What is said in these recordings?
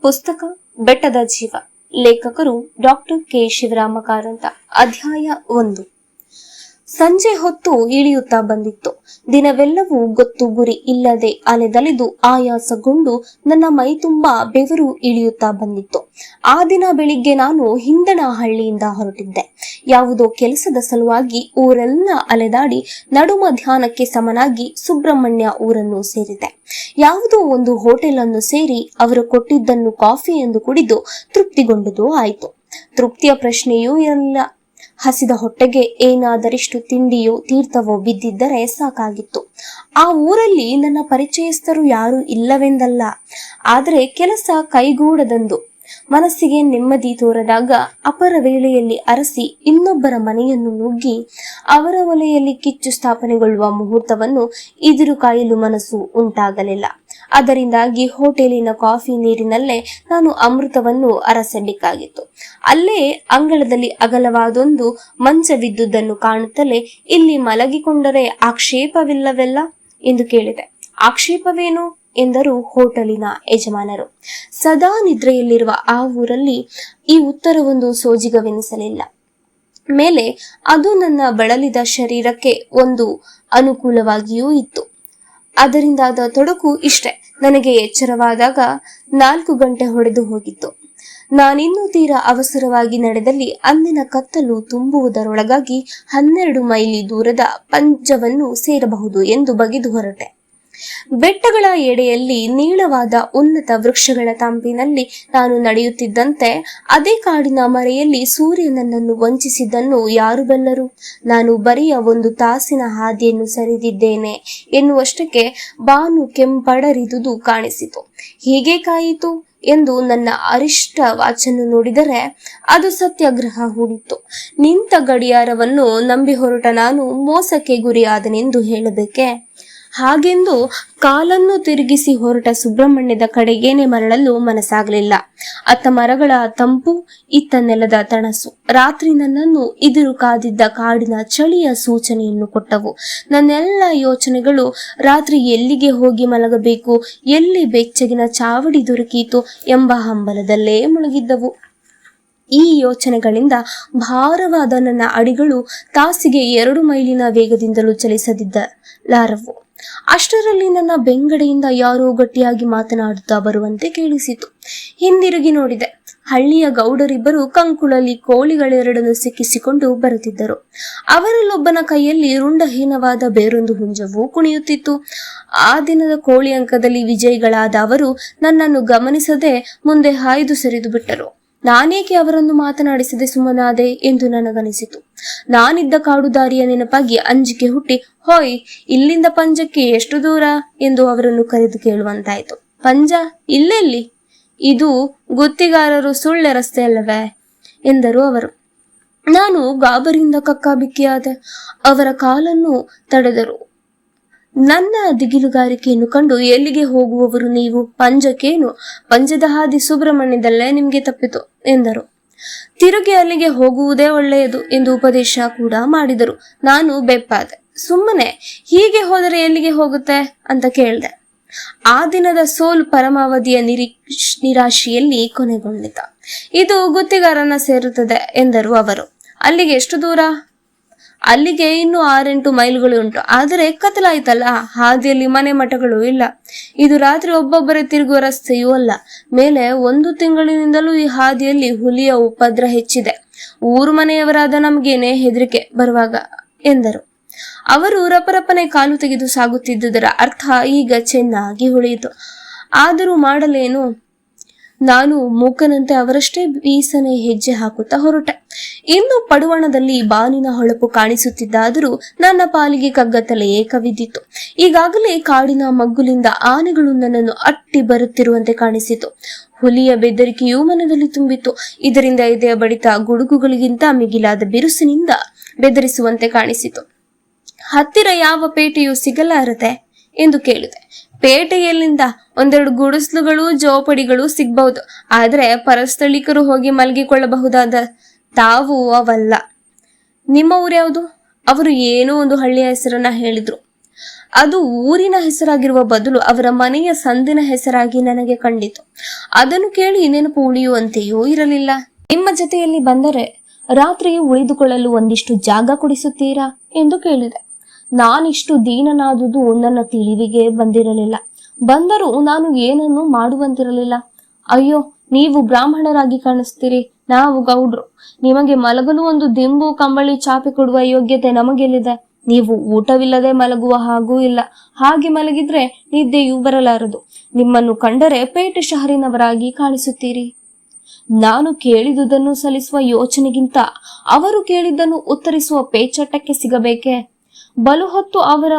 ಪುಸ್ತಕ ಬೆಟ್ಟದ ಜೀವ. ಲೇಖಕರು ಡಾಕ್ಟರ್ ಕೆ ಶಿವರಾಮ ಕಾರಂತ. ಅಧ್ಯಾಯ 1. ಸಂಜೆ ಹೊತ್ತು ಇಳಿಯುತ್ತಾ ಬಂದಿತ್ತು. ದಿನವೆಲ್ಲವೂ ಗೊತ್ತು ಗುರಿ ಇಲ್ಲದೆ ಅಲೆದಲೆದು ಆಯಾಸಗೊಂಡು ನನ್ನ ಮೈ ತುಂಬಾ ಬೆವರು ಇಳಿಯುತ್ತಾ ಬಂದಿತ್ತು. ಆ ದಿನ ಬೆಳಿಗ್ಗೆ ನಾನು ಹಿಂದನಹಳ್ಳಿಯಿಂದ ಹೊರಟಿದ್ದೆ. ಯಾವುದೋ ಕೆಲಸದ ಸಲುವಾಗಿ ಊರೆಲ್ಲ ಅಲೆದಾಡಿ ನಡು ಮಧ್ಯಾಹ್ನಕ್ಕೆ ಸಮನಾಗಿ ಸುಬ್ರಹ್ಮಣ್ಯ ಊರನ್ನು ಸೇರಿದೆ. ಯಾವುದೋ ಒಂದು ಹೋಟೆಲ್ ಅನ್ನು ಸೇರಿ ಅವರು ಕೊಟ್ಟಿದ್ದನ್ನು ಕಾಫಿಯೆಂದು ಕುಡಿದು ತೃಪ್ತಿಗೊಂಡುದು ಆಯಿತು. ತೃಪ್ತಿಯ ಪ್ರಶ್ನೆಯೂ ಇರಲಿಲ್ಲ. ಹಸಿದ ಹೊಟ್ಟೆಗೆ ಏನಾದರಿಷ್ಟು ತಿಂಡಿಯೋ ತೀರ್ಥವೋ ಬಿದ್ದಿದ್ದರೆ ಸಾಕಾಗಿತ್ತು. ಆ ಊರಲ್ಲಿ ನನ್ನ ಪರಿಚಯಸ್ಥರು ಯಾರೂ ಇಲ್ಲವೆಂದಲ್ಲ, ಆದರೆ ಕೆಲಸ ಕೈಗೂಡದಂದು ಮನಸ್ಸಿಗೆ ನೆಮ್ಮದಿ ತೋರದಾಗ ಅಪರ ವೇಳೆಯಲ್ಲಿ ಅರಸಿ ಇನ್ನೊಬ್ಬರ ಮನೆಯನ್ನು ನುಗ್ಗಿ ಅವರ ಒಲೆಯಲ್ಲಿ ಕಿಚ್ಚು ಸ್ಥಾಪನೆಗೊಳ್ಳುವ ಮುಹೂರ್ತವನ್ನು ಎದುರು ಕಾಯಲು ಮನಸ್ಸು ಉಂಟಾಗಲಿಲ್ಲ. ಅದರಿಂದಾಗಿ ಹೋಟೆಲಿನ ಕಾಫಿ ನೀರಿನಲ್ಲೇ ನಾನು ಅಮೃತವನ್ನು ಅರಸಬೇಕಾಗಿತ್ತು. ಅಲ್ಲೇ ಅಂಗಳದಲ್ಲಿ ಅಗಲವಾದೊಂದು ಮಂಚವಿದ್ದುದನ್ನು ಕಾಣುತ್ತಲೇ ಇಲ್ಲಿ ಮಲಗಿಕೊಂಡರೆ ಆಕ್ಷೇಪವಿಲ್ಲವೆಲ್ಲ ಎಂದು ಕೇಳಿದೆ. ಆಕ್ಷೇಪವೇನು ಎಂದರು ಹೋಟೆಲಿನ ಯಜಮಾನರು. ಸದಾ ನಿದ್ರೆಯಲ್ಲಿರುವ ಆ ಊರಲ್ಲಿ ಈ ಉತ್ತರವೊಂದು ಸೋಜಿಗವೆನಿಸಲಿಲ್ಲ. ಮೇಲೆ ಅದು ನನ್ನ ಬಳಲಿದ ಶರೀರಕ್ಕೆ ಒಂದು ಅನುಕೂಲವಾಗಿಯೂ ಇತ್ತು. ಅದರಿಂದಾದ ತೊಡಕು ಇಷ್ಟೇ. ನನಗೆ ಎಚ್ಚರವಾದಾಗ 4 ಗಂಟೆ ಹೊಡೆದು ಹೋಗಿತ್ತು. ನಾನಿನ್ನೂ ತೀರಾ ಅವಸರವಾಗಿ ನಡೆದಲ್ಲಿ ಅಂದಿನ ಕತ್ತಲು ತುಂಬುವುದರೊಳಗಾಗಿ 12 ಮೈಲಿ ದೂರದ ಪಂಜವನ್ನು ಸೇರಬಹುದು ಎಂದು ಬಗೆದು ಹೊರಟೆ. ಬೆಟ್ಟಗಳ ಎಡೆಯಲ್ಲಿ ನೀಳವಾದ ಉನ್ನತ ವೃಕ್ಷಗಳ ತಂಪಿನಲ್ಲಿ ನಾನು ನಡೆಯುತ್ತಿದ್ದಂತೆ ಅದೇ ಕಾಡಿನ ಮರೆಯಲ್ಲಿ ಸೂರ್ಯ ನನ್ನನ್ನು ವಂಚಿಸಿದ್ದನ್ನು ಯಾರು ಬಲ್ಲರು? ನಾನು ಬರಿಯ 1 ತಾಸಿನ ಹಾದಿಯನ್ನು ಸರಿದಿದ್ದೇನೆ ಎನ್ನುವಷ್ಟಕ್ಕೆ ಬಾನು ಕೆಂಪಡರಿದುದು ಕಾಣಿಸಿತು. ಹೀಗೆ ಕಾಯಿತು ಎಂದು ನನ್ನ ಅರಿಷ್ಟ ವಾಚನ್ನು ನೋಡಿದರೆ ಅದು ಸತ್ಯಾಗ್ರಹ ಹೂಡಿತ್ತು. ನಿಂತ ಗಡಿಯಾರವನ್ನು ನಂಬಿ ಹೊರಟ ನಾನು ಮೋಸಕ್ಕೆ ಗುರಿಯಾದನೆಂದು ಹೇಳಬೇಕೆ? ಹಾಗೆಂದು ಕಾಲನ್ನು ತಿರುಗಿಸಿ ಹೊರಟ ಸುಬ್ರಹ್ಮಣ್ಯದ ಕಡೆಗೇನೆ ಮರಳಲು ಮನಸ್ಸಾಗಲಿಲ್ಲ. ಅತ್ತ ಮರಗಳ ತಂಪು, ಇತ್ತ ನೆಲದ ತಣಸು ರಾತ್ರಿ ನನ್ನನ್ನು ಎದುರು ಕಾದಿದ್ದ ಕಾಡಿನ ಚಳಿಯ ಸೂಚನೆಯನ್ನು ಕೊಟ್ಟವು. ನನ್ನೆಲ್ಲ ಯೋಚನೆಗಳು ರಾತ್ರಿ ಎಲ್ಲಿಗೆ ಹೋಗಿ ಮಲಗಬೇಕು, ಎಲ್ಲಿ ಬೆಚ್ಚಗಿನ ಚಾವಡಿ ದೊರಕೀತು ಎಂಬ ಹಂಬಲದಲ್ಲೇ ಮುಳುಗಿದ್ದವು. ಈ ಯೋಚನೆಗಳಿಂದ ಭಾರವಾದ ನನ್ನ ಅಡಿಗಳು ತಾಸಿಗೆ 2 ಮೈಲಿನ ವೇಗದಿಂದಲೂ ಚಲಿಸದಿದ್ದಲಾರವು. ಅಷ್ಟರಲ್ಲಿ ನನ್ನ ಬೆಂಗಡೆಯಿಂದ ಯಾರೋ ಗಟ್ಟಿಯಾಗಿ ಮಾತನಾಡುತ್ತಾ ಬರುವಂತೆ ಕೇಳಿಸಿತು. ಹಿಂದಿರುಗಿ ನೋಡಿದೆ. ಹಳ್ಳಿಯ ಗೌಡರಿಬ್ಬರು ಕಂಕುಳಲ್ಲಿ ಕೋಳಿಗಳೆರಡನ್ನು ಸಿಕ್ಕಿಸಿಕೊಂಡು ಬರುತ್ತಿದ್ದರು. ಅವರಲ್ಲೊಬ್ಬನ ಕೈಯಲ್ಲಿ ರುಂಡಹೀನವಾದ ಬೇರೊಂದು ಹುಂಜವು ಕುಣಿಯುತ್ತಿತ್ತು. ಆ ದಿನದ ಕೋಳಿ ಅಂಕದಲ್ಲಿ ವಿಜಯಿಗಳಾದ ಅವರು ನನ್ನನ್ನು ಗಮನಿಸದೆ ಮುಂದೆ ಹಾಯ್ದು ಸರಿದು ಬಿಟ್ಟರು. ನಾನೇಕೆ ಅವರನ್ನು ಮಾತನಾಡಿಸದೆ ಸುಮ್ಮನಾದೆ ಎಂದು ನನಗನಿಸಿತು. ನಾನಿದ್ದ ಕಾಡು ದಾರಿಯ ನೆನಪಾಗಿ ಅಂಜಿಕೆ ಹುಟ್ಟಿ, ಹೋಯ್, ಇಲ್ಲಿಂದ ಪಂಜಕ್ಕೆ ಎಷ್ಟು ದೂರ ಎಂದು ಅವರನ್ನು ಕರೆದು ಕೇಳುವಂತಾಯ್ತು. ಪಂಜ ಇಲ್ಲೆಲ್ಲಿ? ಇದು ಗುತ್ತಿಗಾರರು ಸುಳ್ಳೆ ರಸ್ತೆ ಅಲ್ಲವೇ ಎಂದರು ಅವರು. ನಾನು ಗಾಬರಿಯಿಂದ ಕಕ್ಕಾಬಿಕ್ಕಿಯಾದೆ. ಅವರ ಕಾಲನ್ನು ತಡೆದರು. ನನ್ನ ದಿಗಿಲುಗಾರಿಕೆಯನ್ನು ಕಂಡು, ಎಲ್ಲಿಗೆ ಹೋಗುವವರು ನೀವು? ಪಂಜಕ್ಕೇನು? ಪಂಜದ ಹಾದಿ ಸುಬ್ರಹ್ಮಣ್ಯದಲ್ಲೇ ನಿಮ್ಗೆ ತಪ್ಪಿತು ಎಂದರು. ತಿರುಗಿ ಅಲ್ಲಿಗೆ ಹೋಗುವುದೇ ಒಳ್ಳೆಯದು ಎಂದು ಉಪದೇಶ ಕೂಡ ಮಾಡಿದರು. ನಾನು ಬೆಪ್ಪಾದೆ. ಸುಮ್ಮನೆ ಹೀಗೆ ಹೋದರೆ ಎಲ್ಲಿಗೆ ಹೋಗುತ್ತೆ ಅಂತ ಕೇಳಿದೆ. ಆ ದಿನದ ಸೋಲು ಪರಮಾವಧಿಯ ನಿರಾಶೆಯಲ್ಲಿ ಕೊನೆಗೊಂಡಿತ. ಇದು ಗುತ್ತಿಗಾರನ ಸೇರುತ್ತದೆ ಎಂದರು ಅವರು. ಅಲ್ಲಿಗೆ ಎಷ್ಟು ದೂರ? ಅಲ್ಲಿಗೆ ಇನ್ನೂ 6-8 ಮೈಲ್ಗಳು ಉಂಟು. ಆದರೆ ಕತ್ತಲಾಯ್ತಲ್ಲ, ಹಾದಿಯಲ್ಲಿ ಮನೆ ಮಠಗಳು ಇಲ್ಲ. ಇದು ರಾತ್ರಿ ಒಬ್ಬೊಬ್ಬರೇ ತಿರುಗುವ ರಸ್ತೆಯೂ ಅಲ್ಲ. ಮೇಲೆ 1 ತಿಂಗಳಿನಿಂದಲೂ ಈ ಹಾದಿಯಲ್ಲಿ ಹುಲಿಯ ಉಪದ್ರ ಹೆಚ್ಚಿದೆ. ಊರು ಮನೆಯವರಾದ ನಮಗೇನೆ ಹೆದರಿಕೆ ಬರುವಾಗ ಎಂದರು. ಅವರು ರಪರಪನೆ ಕಾಲು ತೆಗೆದು ಸಾಗುತ್ತಿದ್ದುದರ ಅರ್ಥ ಈಗ ಚೆನ್ನಾಗಿ ಹೊಳೆಯಿತು. ಆದರೂ ಮಾಡಲೇನು? ನಾನು ಮೂಕನಂತೆ ಅವರಷ್ಟೇ ಬೀಸನೆ ಹೆಜ್ಜೆ ಹಾಕುತ್ತಾ ಹೊರಟೆ. ಇನ್ನು ಪಡುವಣದಲ್ಲಿ ಬಾನಿನ ಹೊಳಪು ಕಾಣಿಸುತ್ತಿದ್ದಾದರೂ ನನ್ನ ಪಾಲಿಗೆ ಕಗ್ಗತ್ತಲೆಯೇ ಕವಿದಿತ್ತು. ಈಗಾಗಲೇ ಕಾಡಿನ ಮಗ್ಗುಲಿಂದ ಆನೆಗಳು ನನ್ನನ್ನು ಅಟ್ಟಿ ಬರುತ್ತಿರುವಂತೆ ಕಾಣಿಸಿತು. ಹುಲಿಯ ಬೆದರಿಕೆಯೂ ಮನದಲ್ಲಿ ತುಂಬಿತ್ತು. ಇದರಿಂದ ಎದೆಯ ಬಡಿತ ಗುಡುಗುಗಳಿಗಿಂತ ಮಿಗಿಲಾದ ಬಿರುಸಿನಿಂದ ಬೆದರಿಸುವಂತೆ ಕಾಣಿಸಿತು. ಹತ್ತಿರ ಯಾವ ಪೇಟೆಯೂ ಸಿಗಲಾರದೆ ಎಂದು ಕೇಳಿದೆ. ಪೇಟೆಯಲ್ಲಿಂದ 1-2 ಗುಡಿಸಲುಗಳು ಜೋಪಡಿಗಳು ಸಿಗಬಹುದು, ಆದ್ರೆ ಪರಸ್ಥಳೀಕರು ಹೋಗಿ ಮಲಗಿಕೊಳ್ಳಬಹುದಾದ ತಾವು ಅವಲ್ಲ. ನಿಮ್ಮ ಊರ್ಯಾವುದು? ಅವರು ಏನೋ ಒಂದು ಹಳ್ಳಿಯ ಹೆಸರನ್ನ ಹೇಳಿದ್ರು. ಅದು ಊರಿನ ಹೆಸರಾಗಿರುವ ಬದಲು ಅವರ ಮನೆಯ ಸಂದಿನ ಹೆಸರಾಗಿ ನನಗೆ ಕಂಡಿತು. ಅದನ್ನು ಕೇಳಿ ನೆನಪು ಉಳಿಯುವಂತೆಯೂ ಇರಲಿಲ್ಲ. ನಿಮ್ಮ ಜೊತೆಯಲ್ಲಿ ಬಂದರೆ ರಾತ್ರಿ ಉಳಿದುಕೊಳ್ಳಲು ಒಂದಿಷ್ಟು ಜಾಗ ಕೊಡಿಸುತ್ತೀರಾ ಎಂದು ಕೇಳಿದೆ. ನಾನಿಷ್ಟು ದೀನನಾದುದು ನನ್ನ ತಿಳಿವಿಗೆ ಬಂದಿರಲಿಲ್ಲ. ಬಂದರೂ ನಾನು ಏನನ್ನೂ ಮಾಡುವಂತಿರಲಿಲ್ಲ. ಅಯ್ಯೋ, ನೀವು ಬ್ರಾಹ್ಮಣರಾಗಿ ಕಾಣಿಸ್ತೀರಿ, ನಾವು ಗೌಡ್ರು. ನಿಮಗೆ ಮಲಗಲು ಒಂದು ದಿಂಬು ಕಂಬಳಿ ಚಾಪೆ ಕೊಡುವ ಯೋಗ್ಯತೆ ನಮಗೆಲ್ಲಿದೆ? ನೀವು ಊಟವಿಲ್ಲದೆ ಮಲಗುವ ಹಾಗೂ ಇಲ್ಲ. ಹಾಗೆ ಮಲಗಿದ್ರೆ ನಿದ್ದೆಯೂ ಬರಲಾರದು. ನಿಮ್ಮನ್ನು ಕಂಡರೆ ಪೇಟೆ ಶಹರಿನವರಾಗಿ ಕಾಣಿಸುತ್ತೀರಿ. ನಾನು ಕೇಳಿದುದನ್ನು ಸಲ್ಲಿಸುವ ಯೋಚನೆಗಿಂತ ಅವರು ಕೇಳಿದ್ದನ್ನು ಉತ್ತರಿಸುವ ಪೇಚಟಕ್ಕೆ ಸಿಗಬೇಕೆ? ಬಲು ಹೊತ್ತು ಅವರ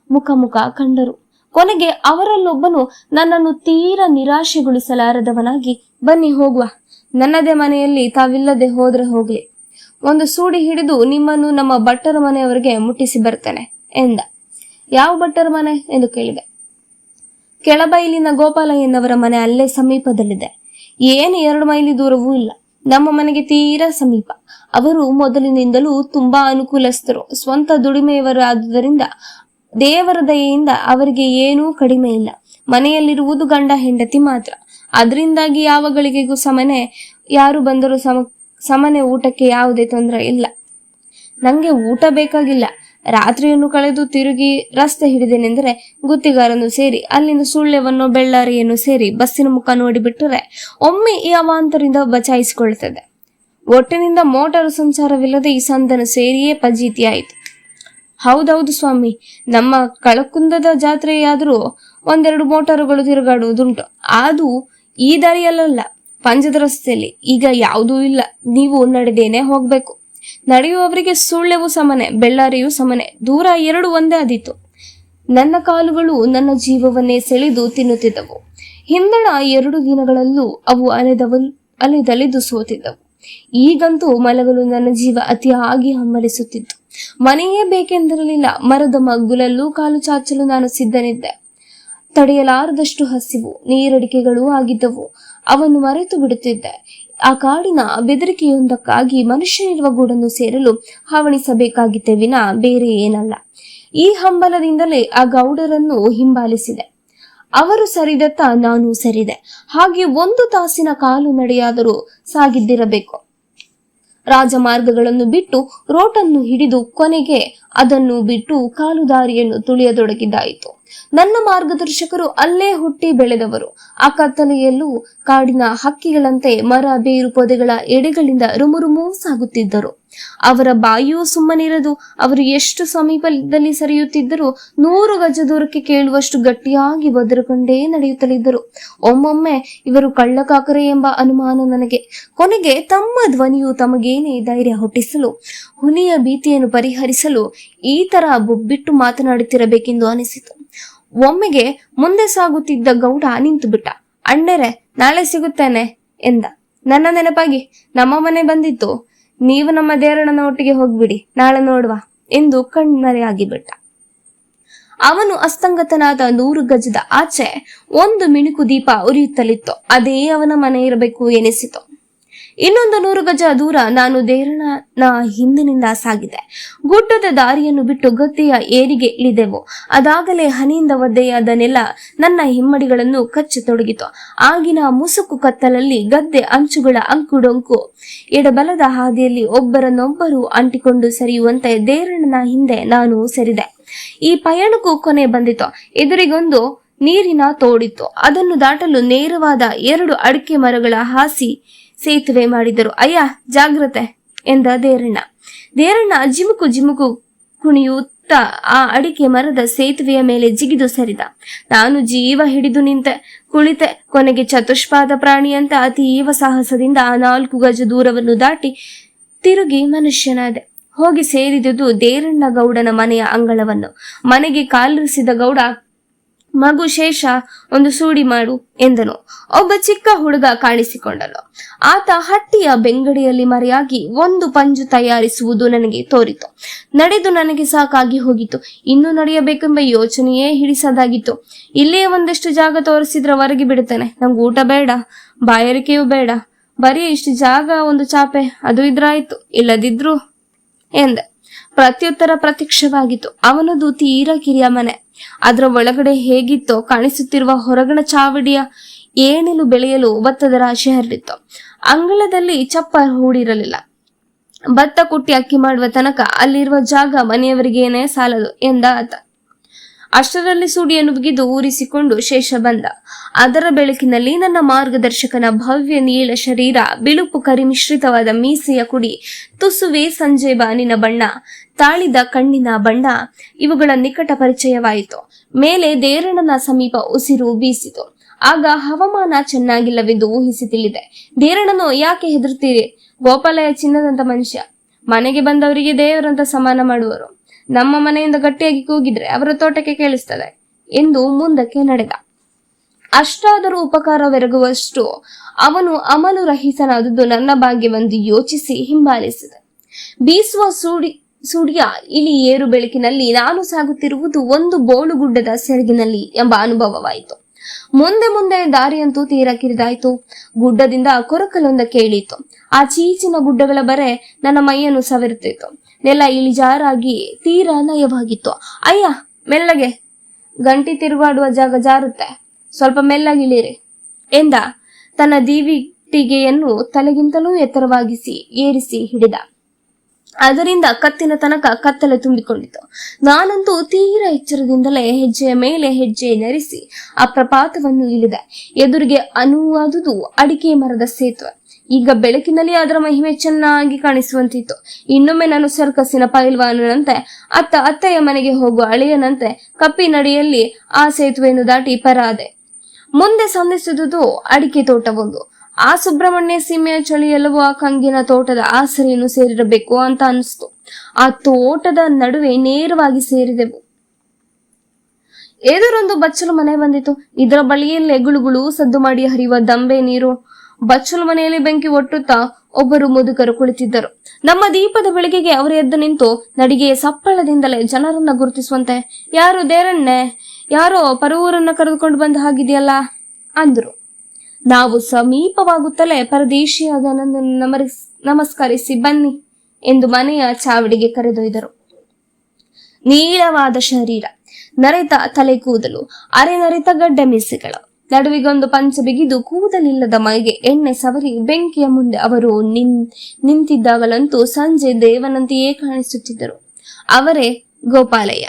ಮುಖ ಕಂಡರು. ಕೊನೆಗೆ ಅವರಲ್ಲೊಬ್ಬನು ನನ್ನನ್ನು ತೀರಾ ನಿರಾಶೆಗೊಳಿಸಲಾರದವನಾಗಿ, ಬನ್ನಿ ಹೋಗುವ, ನನ್ನದೇ ಮನೆಯಲ್ಲಿ ತಾವಿಲ್ಲದೆ ಹೋದ್ರೆ ಹೋಗ್ಲಿ. ಒಂದು ಸೂಡಿ ಹಿಡಿದು ನಿಮ್ಮನ್ನು ನಮ್ಮ ಭಟ್ಟರ ಮನೆಯವರಿಗೆ ಮುಟ್ಟಿಸಿ ಬರ್ತೇನೆ ಎಂದ. ಯಾವ ಭಟ್ಟರ ಮನೆ ಎಂದು ಕೇಳಿದೆ. ಕೆಳಬೈಲಿನ ಗೋಪಾಲಯ್ಯನವರ ಮನೆ ಅಲ್ಲೇ ಸಮೀಪದಲ್ಲಿದೆ. ಏನು 2 ಮೈಲಿ ದೂರವೂ ಇಲ್ಲ. ನಮ್ಮ ಮನೆಗೆ ತೀರಾ ಸಮೀಪ. ಅವರು ಮೊದಲಿನಿಂದಲೂ ತುಂಬಾ ಅನುಕೂಲಸ್ಥರು. ಸ್ವಂತ ದುಡಿಮೆಯವರಾದುದರಿಂದ ದೇವರ ದಯೆಯಿಂದ ಅವರಿಗೆ ಏನೂ ಕಡಿಮೆ ಇಲ್ಲ. ಮನೆಯಲ್ಲಿರುವುದು ಗಂಡ ಹೆಂಡತಿ ಮಾತ್ರ. ಅದರಿಂದಾಗಿ ಯಾವ ಗಳಿಗೆಗೂ ಸಮನೆ, ಯಾರು ಬಂದರೂ ಸಮನೆ ಊಟಕ್ಕೆ ಯಾವುದೇ ತೊಂದರೆ ಇಲ್ಲ. ನಂಗೆ ಊಟ ಬೇಕಾಗಿಲ್ಲ. ರಾತ್ರಿಯನ್ನು ಕಳೆದು ತಿರುಗಿ ರಸ್ತೆ ಹಿಡಿದೇನೆಂದರೆ ಗುತ್ತಿಗಾರನ್ನು ಸೇರಿ ಅಲ್ಲಿಂದ ಸುಳ್ಯವನ್ನು ಬೆಳ್ಳಾರಿಯನ್ನು ಸೇರಿ ಬಸ್ಸಿನ ಮುಖ ನೋಡಿಬಿಟ್ಟರೆ ಒಮ್ಮೆ ಈ ಅವಾಂತರಿಂದ ಬಚಾಯಿಸಿಕೊಳ್ಳುತ್ತದೆ. ಒಟ್ಟಿನಿಂದ ಮೋಟಾರು ಸಂಚಾರವಿಲ್ಲದೆ ಈ ಸಂದನ ಸೇರಿಯೇ ಫಜೀತಿಯಾಯಿತು. ಹೌದೌದು ಸ್ವಾಮಿ, ನಮ್ಮ ಕಳಕುಂದದ ಜಾತ್ರೆಯಾದರೂ 1-2 ಮೋಟಾರುಗಳು ತಿರುಗಾಡುವುದುಂಟು. ಅದು ಈ ದಾರಿಯಲ್ಲ, ಪಂಜದ ರಸ್ತೆಯಲ್ಲಿ. ಈಗ ಯಾವುದೂ ಇಲ್ಲ. ನೀವು ನಡೆದೇನೆ ಹೋಗ್ಬೇಕು. ನಡೆಯುವವರಿಗೆ ಸುಳ್ಳೆವು ಸಮನೆ, ಬೆಳ್ಳಾರಿಯೂ ಸಮನೆ. ದೂರ 2 ಒಂದೇ ಆದೀತು. ನನ್ನ ಕಾಲುಗಳು ನನ್ನ ಜೀವವನ್ನೇ ಸೆಳೆದು ತಿನ್ನುತ್ತಿದ್ದವು. ಹಿಂದಣ 2 ದಿನಗಳಲ್ಲೂ ಅವು ಅಲೆದಲೆದು ಸೋತಿದ್ದವು. ಈಗಂತೂ ಮಲಗಲು ನನ್ನ ಜೀವ ಅತಿಯಾಗಿ ಹಮ್ಮಲಿಸುತ್ತಿತ್ತು. ಮನೆಯೇ ಬೇಕೆಂದಿರಲಿಲ್ಲ. ಮರದ ಮಗ್ಗುಲಲ್ಲೂ ಕಾಲು ಚಾಚಲು ನಾನು ಸಿದ್ಧನಿದ್ದೆ. ತಡೆಯಲಾರದಷ್ಟು ಹಸಿವು, ನೀರಡಿಕೆಗಳೂ ಆಗಿದ್ದವು. ಅವನ್ನು ಮರೆತು ಬಿಡುತ್ತಿದ್ದೆ. ಆ ಕಾಡಿನ ಬೆದರಿಕೆಯೊಂದಕ್ಕಾಗಿ ಮನುಷ್ಯನಿರುವ ಗೂಡನ್ನು ಸೇರಲು ಹವಣಿಸಬೇಕಾಗಿತ್ತೆ ವಿನ ಬೇರೆ ಏನಲ್ಲ. ಈ ಹಂಬಲದಿಂದಲೇ ಆ ಗೌಡರನ್ನು ಹಿಂಬಾಲಿಸಿದೆ. ಅವರು ಸರಿದತ್ತ ನಾನು ಸರಿದೆ. ಹಾಗೆ 1 ತಾಸಿನ ಕಾಲು ನಡೆಯಾದರೂ ಸಾಗಿದ್ದಿರಬೇಕು. ರಾಜಮಾರ್ಗಗಳನ್ನು ಬಿಟ್ಟು ರೋಟನ್ನು ಹಿಡಿದು ಕೊನೆಗೆ ಅದನ್ನು ಬಿಟ್ಟು ಕಾಲುದಾರಿಯನ್ನು ತುಳಿಯತೊಡಗಿದ್ದಾಯಿತು. ನನ್ನ ಮಾರ್ಗದರ್ಶಕರು ಅಲ್ಲೇ ಹುಟ್ಟಿ ಬೆಳೆದವರು. ಆ ಕತ್ತಲೆಯಲ್ಲೂ ಕಾಡಿನ ಹಕ್ಕಿಗಳಂತೆ ಮರ ಬೇರು ಪೊದೆಗಳ ಎಡೆಗಳಿಂದ ರುಮುರುಮೂ ಸಾಗುತ್ತಿದ್ದರು. ಅವರ ಬಾಯಿಯೂ ಸುಮ್ಮನಿರದು. ಅವರು ಎಷ್ಟು ಸಮೀಪದಲ್ಲಿ ಸರಿಯುತ್ತಿದ್ದರೂ 100 ಗಜ ದೂರಕ್ಕೆ ಕೇಳುವಷ್ಟು ಗಟ್ಟಿಯಾಗಿ ಬದರುಕೊಂಡೇ ನಡೆಯುತ್ತಲಿದ್ದರು. ಒಮ್ಮೊಮ್ಮೆ ಇವರು ಕಳ್ಳಕಾಕರೆ ಎಂಬ ಅನುಮಾನ ನನಗೆ. ಕೊನೆಗೆ ತಮ್ಮ ಧ್ವನಿಯು ತಮಗೇನೇ ಧೈರ್ಯ ಹುಟ್ಟಿಸಲು, ಹುಲಿಯ ಭೀತಿಯನ್ನು ಪರಿಹರಿಸಲು ಈ ತರ ಬೊಬ್ಬಿಟ್ಟು ಮಾತನಾಡುತ್ತಿರಬೇಕೆಂದು ಅನಿಸಿತು. ಒಮ್ಮೆಗೆ ಮುಂದೆ ಸಾಗುತ್ತಿದ್ದ ಗೌಡ ನಿಂತು ಬಿಟ್ಟ. ಅಣ್ಣೆರೆ, ನಾಳೆ ಸಿಗುತ್ತೇನೆ ಎಂದ. ನನ್ನ ನೆನಪಾಗಿ ನಮ್ಮ ಮನೆ ಬಂದಿತ್ತು. ನೀವು ನಮ್ಮ ದೇರಣ್ಣನ ಒಟ್ಟಿಗೆ ಹೋಗ್ಬಿಡಿ, ನಾಳೆ ನೋಡುವ ಎಂದು ಕಣ್ಮರೆಯಾಗಿ ಬಿಟ್ಟ. ಅವನು ಅಸ್ತಂಗತನಾದ 100 ಗಜದ ಆಚೆ ಒಂದು ಮಿಣುಕು ದೀಪ ಉರಿಯುತ್ತಲಿತ್ತು. ಅದೇ ಅವನ ಮನೆ ಇರಬೇಕು ಎನಿಸಿತು. ಇನ್ನೊಂದು 100 ಗಜ ದೂರ ನಾನು ದೇರಣ್ಣನ ಹಿಂದಿನಿಂದ ಸಾಗಿದೆ. ಗುಡ್ಡದ ದಾರಿಯನ್ನು ಬಿಟ್ಟು ಗದ್ದೆಯ ಏರಿಗೆ ಇಳಿದೆವು. ಅದಾಗಲೇ ಹನಿಯಿಂದ ಒದ್ದೆಯಾದ ನೆಲ ನನ್ನ ಹಿಮ್ಮಡಿಗಳನ್ನು ಕಚ್ಚತೊಡಗಿತು. ಆಗಿನ ಮುಸುಕು ಕತ್ತಲಲ್ಲಿ ಗದ್ದೆ ಅಂಚುಗಳ ಅಂಕುಡೊಂಕು, ಎಡಬಲದ ಹಾದಿಯಲ್ಲಿ ಒಬ್ಬರನ್ನೊಬ್ಬರು ಅಂಟಿಕೊಂಡು ಸರಿಯುವಂತೆ ದೇರಣ್ಣನ ಹಿಂದೆ ನಾನು ಸರಿದೆ. ಈ ಪಯಣಕ್ಕೂ ಕೊನೆ ಬಂದಿತು. ಎದುರಿಗೊಂದು ನೀರಿನ ತೋಡಿತ್ತು. ಅದನ್ನು ದಾಟಲು ನೇರವಾದ 2 ಅಡಿಕೆ ಮರಗಳ ಹಾಸಿ ಸೇತುವೆ ಮಾಡಿದರು. ಅಯ್ಯ, ಜಾಗ್ರತೆ ಎಂದ ದೇರಣ್ಣ ಜಿಮುಕು ಜಿಮುಕು ಕುಣಿಯುತ್ತಾ ಆ ಅಡಿಕೆ ಮರದ ಸೇತುವೆಯ ಮೇಲೆ ಜಿಗಿದು ಸರಿದ. ನಾನು ಜೀವ ಹಿಡಿದು ನಿಂತೆ, ಕುಳಿತೆ. ಕೊನೆಗೆ ಚತುಷ್ಪಾದ ಪ್ರಾಣಿಯಂತೆ ಅತೀವ ಸಾಹಸದಿಂದ 4 ಗಜ ದೂರವನ್ನು ದಾಟಿ ತಿರುಗಿ ಮನುಷ್ಯನಾದೆ. ಹೋಗಿ ಸೇರಿದುದು ದೇರಣ್ಣ ಗೌಡನ ಮನೆಯ ಅಂಗಳವನ್ನು. ಮನೆಗೆ ಕಾಲಿರಿಸಿದ ಗೌಡ, ಮಗು ಶೇಷ, ಒಂದು ಸೂಡಿ ಮಾಡು ಎಂದನು. ಒಬ್ಬ ಚಿಕ್ಕ ಹುಡುಗ ಕಾಣಿಸಿಕೊಂಡನು. ಆತ ಹಟ್ಟಿಯ ಬೆಂಗಡಿಯಲ್ಲಿ ಮರೆಯಾಗಿ ಒಂದು ಪಂಜು ತಯಾರಿಸುವುದು ನನಗೆ ತೋರಿತು. ನಡೆದು ನನಗೆ ಸಾಕಾಗಿ ಹೋಗಿತ್ತು. ಇನ್ನೂ ನಡೆಯಬೇಕೆಂಬ ಯೋಚನೆಯೇ ಹಿಡಿಸದಾಗಿತ್ತು. ಇಲ್ಲೇ ಒಂದಷ್ಟು ಜಾಗ ತೋರಿಸಿದ್ರೆ ಹೊರಗೆ ಬಿಡುತ್ತೇನೆ. ನಂಗೆ ಊಟ ಬೇಡ, ಬಾಯಾರಿಕೆಯೂ ಬೇಡ. ಬರೀ ಇಷ್ಟು ಜಾಗ, ಒಂದು ಚಾಪೆ, ಅದು ಇದ್ರಾಯ್ತು, ಇಲ್ಲದಿದ್ರು ಎಂದೆ. ಪ್ರತ್ಯುತ್ತರ ಪ್ರತ್ಯಕ್ಷವಾಗಿತ್ತು. ಅವನದು ತೀರಾ ಕಿರಿಯ ಮನೆ. ಅದರ ಒಳಗಡೆ ಹೇಗಿತ್ತೋ ಕಾಣಿಸುತ್ತಿರುವ ಹೊರಗಣ ಚಾವಡಿಯ ಏಣೆಲು ಬೆಳೆಯಲು ಭತ್ತದ ರಾಶಿ ಹರಡಿತ್ತು. ಅಂಗಳದಲ್ಲಿ ಚಪ್ಪ ಹೂಡಿರಲಿಲ್ಲ. ಭತ್ತ ಕುಟ್ಟಿ ಅಕ್ಕಿ ಮಾಡುವ ತನಕ ಅಲ್ಲಿರುವ ಜಾಗ ಮನೆಯವರಿಗೇನೇ ಸಾಲದು ಎಂದ ಆತ. ಅಷ್ಟರಲ್ಲಿ ಸುಡಿಯನ್ನು ಬಿಗಿದು ಊರಿಸಿಕೊಂಡು ಶೇಷ ಬಂದ. ಅದರ ಬೆಳಕಿನಲ್ಲಿ ನನ್ನ ಮಾರ್ಗದರ್ಶಕನ ಭವ್ಯ ನೀಳ ಶರೀರ, ಬಿಳುಪು ಕರಿಮಿಶ್ರಿತವಾದ ಮೀಸೆಯ ಕುಡಿ, ತುಸುವೆ ಸಂಜೆ ಬಾನಿನ ಬಣ್ಣ, ತಾಳಿದ ಕಣ್ಣಿನ ಬಣ್ಣ ಇವುಗಳ ನಿಕಟ ಪರಿಚಯವಾಯಿತು. ಮೇಲೆ ದೇರಣ್ಣನ ಸಮೀಪ ಉಸಿರು ಬೀಸಿತು. ಆಗ ಹವಾಮಾನ ಚೆನ್ನಾಗಿಲ್ಲವೆಂದು ಊಹಿಸಿ ತಿಳಿದೆ. ದೇರಣ್ಣನು, ಯಾಕೆ ಹೆದರ್ತೀರಿ? ಗೋಪಾಲಯ್ಯ ಚಿನ್ನದಂತ ಮನುಷ್ಯ. ಮನೆಗೆ ಬಂದವರಿಗೆ ದೇವರಂತ ಸಮಾನ ಮಾಡುವರು. ನಮ್ಮ ಮನೆಯಿಂದ ಗಟ್ಟಿಯಾಗಿ ಕೂಗಿದ್ರೆ ಅವರ ತೋಟಕ್ಕೆ ಕೇಳಿಸ್ತದೆ ಎಂದು ಮುಂದಕ್ಕೆ ನಡೆದ. ಅಷ್ಟಾದರೂ ಉಪಕಾರವೆರಗುವಷ್ಟು ಅವನು ಅಮಲು ರಹಿತನಾದದ್ದು ನನ್ನ ಭಾಗ್ಯವೆಂದು ಯೋಚಿಸಿ ಹಿಂಬಾಲಿಸಿದೆ. ಬೀಸುವ ಸುಡಿಯ ಇಳಿ ಏರು ಬೆಳಕಿನಲ್ಲಿ ನಾನು ಸಾಗುತ್ತಿರುವುದು ಒಂದು ಬೋಳುಗುಡ್ಡದ ಸೆರಗಿನಲ್ಲಿ ಎಂಬ ಅನುಭವವಾಯಿತು. ಮುಂದೆ ಮುಂದೆ ದಾರಿಯಂತೂ ತೀರ ಕಿರಿದಾಯಿತು. ಗುಡ್ಡದಿಂದ ಕೊರಕಲೊಂದಕ್ಕೆ ಇಳಿಯಿತು. ಆ ಚೀಚಿನ ಗುಡ್ಡಗಳ ಬರೆ ನನ್ನ ಮೈಯನ್ನು ಸವರುತ್ತಿತ್ತು. ನೆಲ ಇಳಿಜಾರಾಗಿ ತೀರಾ ನಯವಾಗಿತ್ತು. ಅಯ್ಯ, ಮೆಲ್ಲಗೆ, ಗಂಟಿ ತಿರುಗಾಡುವ ಜಾಗ ಜಾರುತ್ತೆ, ಸ್ವಲ್ಪ ಮೆಲ್ಲಗಿಳಿರಿ ಎಂದ. ತನ್ನ ದೀವಿಟಿಗೆಯನ್ನು ತಲೆಗಿಂತಲೂ ಎತ್ತರವಾಗಿಸಿ ಏರಿಸಿ ಹಿಡಿದ. ಅದರಿಂದ ಕತ್ತಿನ ತನಕ ಕತ್ತಲೆ ತುಂಬಿಕೊಂಡಿತು. ನಾನಂತೂ ತೀರ ಎಚ್ಚರದಿಂದಲೇ ಹೆಜ್ಜೆಯ ಮೇಲೆ ಹೆಜ್ಜೆ ನೆರೆಸಿ ಆ ಪ್ರಪಾತವನ್ನು ಇಳಿದೆ. ಎದುರಿಗೆ ಅನುವಾದುದು ಅಡಿಕೆ ಮರದ ಸೇತುವೆ. ಈಗ ಬೆಳಕಿನಲ್ಲಿ ಅದರ ಮಹಿಮೆ ಚೆನ್ನಾಗಿ ಕಾಣಿಸುವಂತಿತ್ತು. ಇನ್ನೊಮ್ಮೆ ನಾನು ಸರ್ಕಸ್ಸಿನ ಪೈಲ್ವಾನನಂತೆ ಅತ್ತೆಯ ಮನೆಗೆ ಹೋಗುವ ಅಳಿಯನಂತೆ ಕಪ್ಪಿ ನಡಿಯಲ್ಲಿ ಆ ಸೇತುವೆಯನ್ನು ದಾಟಿ ಪರಾದೆ. ಮುಂದೆ ಸಂಧಿಸಿದುದು ಅಡಿಕೆ ತೋಟವೊಂದು. ಆ ಸುಬ್ರಹ್ಮಣ್ಯ ಸೀಮೆಯ ಚಳಿಯೆಲ್ಲವೂ ಆ ಕಂಗಿನ ತೋಟದ ಆಸರೆಯನ್ನು ಸೇರಿರಬೇಕು ಅಂತ ಅನಿಸ್ತು. ಆ ತೋಟದ ನಡುವೆ ನೇರವಾಗಿ ಸೇರಿದೆವು. ಎದುರೊಂದು ಬಚ್ಚಲು ಮನೆ ಬಂದಿತು. ಇದರ ಬಳಿಯಲ್ಲೇ ಗುಳುಗುಳು ಸದ್ದು ಮಾಡಿ ಹರಿಯುವ ದಂಬೆ ನೀರು. ಬಚ್ಚಲು ಮನೆಯಲ್ಲಿ ಬೆಂಕಿ ಒಟ್ಟುತ್ತಾ ಒಬ್ಬರು ಮುದುಕರು ಕುಳಿತಿದ್ದರು. ನಮ್ಮ ದೀಪದ ಬೆಳಕಿಗೆ ಅವರು ಎದ್ದು ನಿಂತು ನಡಿಗೆಯ ಸಪ್ಪಳದಿಂದಲೇ ಜನರನ್ನ ಗುರುತಿಸುವಂತೆ, ಯಾರು ದೇರಣ್ಣೆ, ಯಾರೋ ಪರವೂರನ್ನ ಕರೆದುಕೊಂಡು ಬಂದ ಹಾಗಿದೆಯಲ್ಲ ಅಂದ್ರು. ನಾವು ಸಮೀಪವಾಗುತ್ತಲೇ ಪರದೇಶಿಯಾದ ನನ್ನನ್ನು ನಮಸ್ಕರಿಸಿ ಬನ್ನಿ ಎಂದು ಮನೆಯ ಚಾವಡಿಗೆ ಕರೆದೊಯ್ದರು. ನೀಳವಾದ ಶರೀರ, ನರೆತ ತಲೆ ಕೂದಲು, ಅರೆ ನರೆತ ಗಡ್ಡ ಮೀಸೆಗಳು, ನಡುವಿಗೊಂದು ಪಂಚ ಬಿಗಿದು ಕೂದಲಿಲ್ಲದ ಮೈಗೆ ಎಣ್ಣೆ ಸವರಿ ಬೆಂಕಿಯ ಮುಂದೆ ಅವರು ನಿಂತಿದ್ದಾಗಲಂತೂ ಸಂಜೆ ದೇವನಂತೆಯೇ ಕಾಣಿಸುತ್ತಿದ್ದರು. ಅವರೇ ಗೋಪಾಲಯ್ಯ,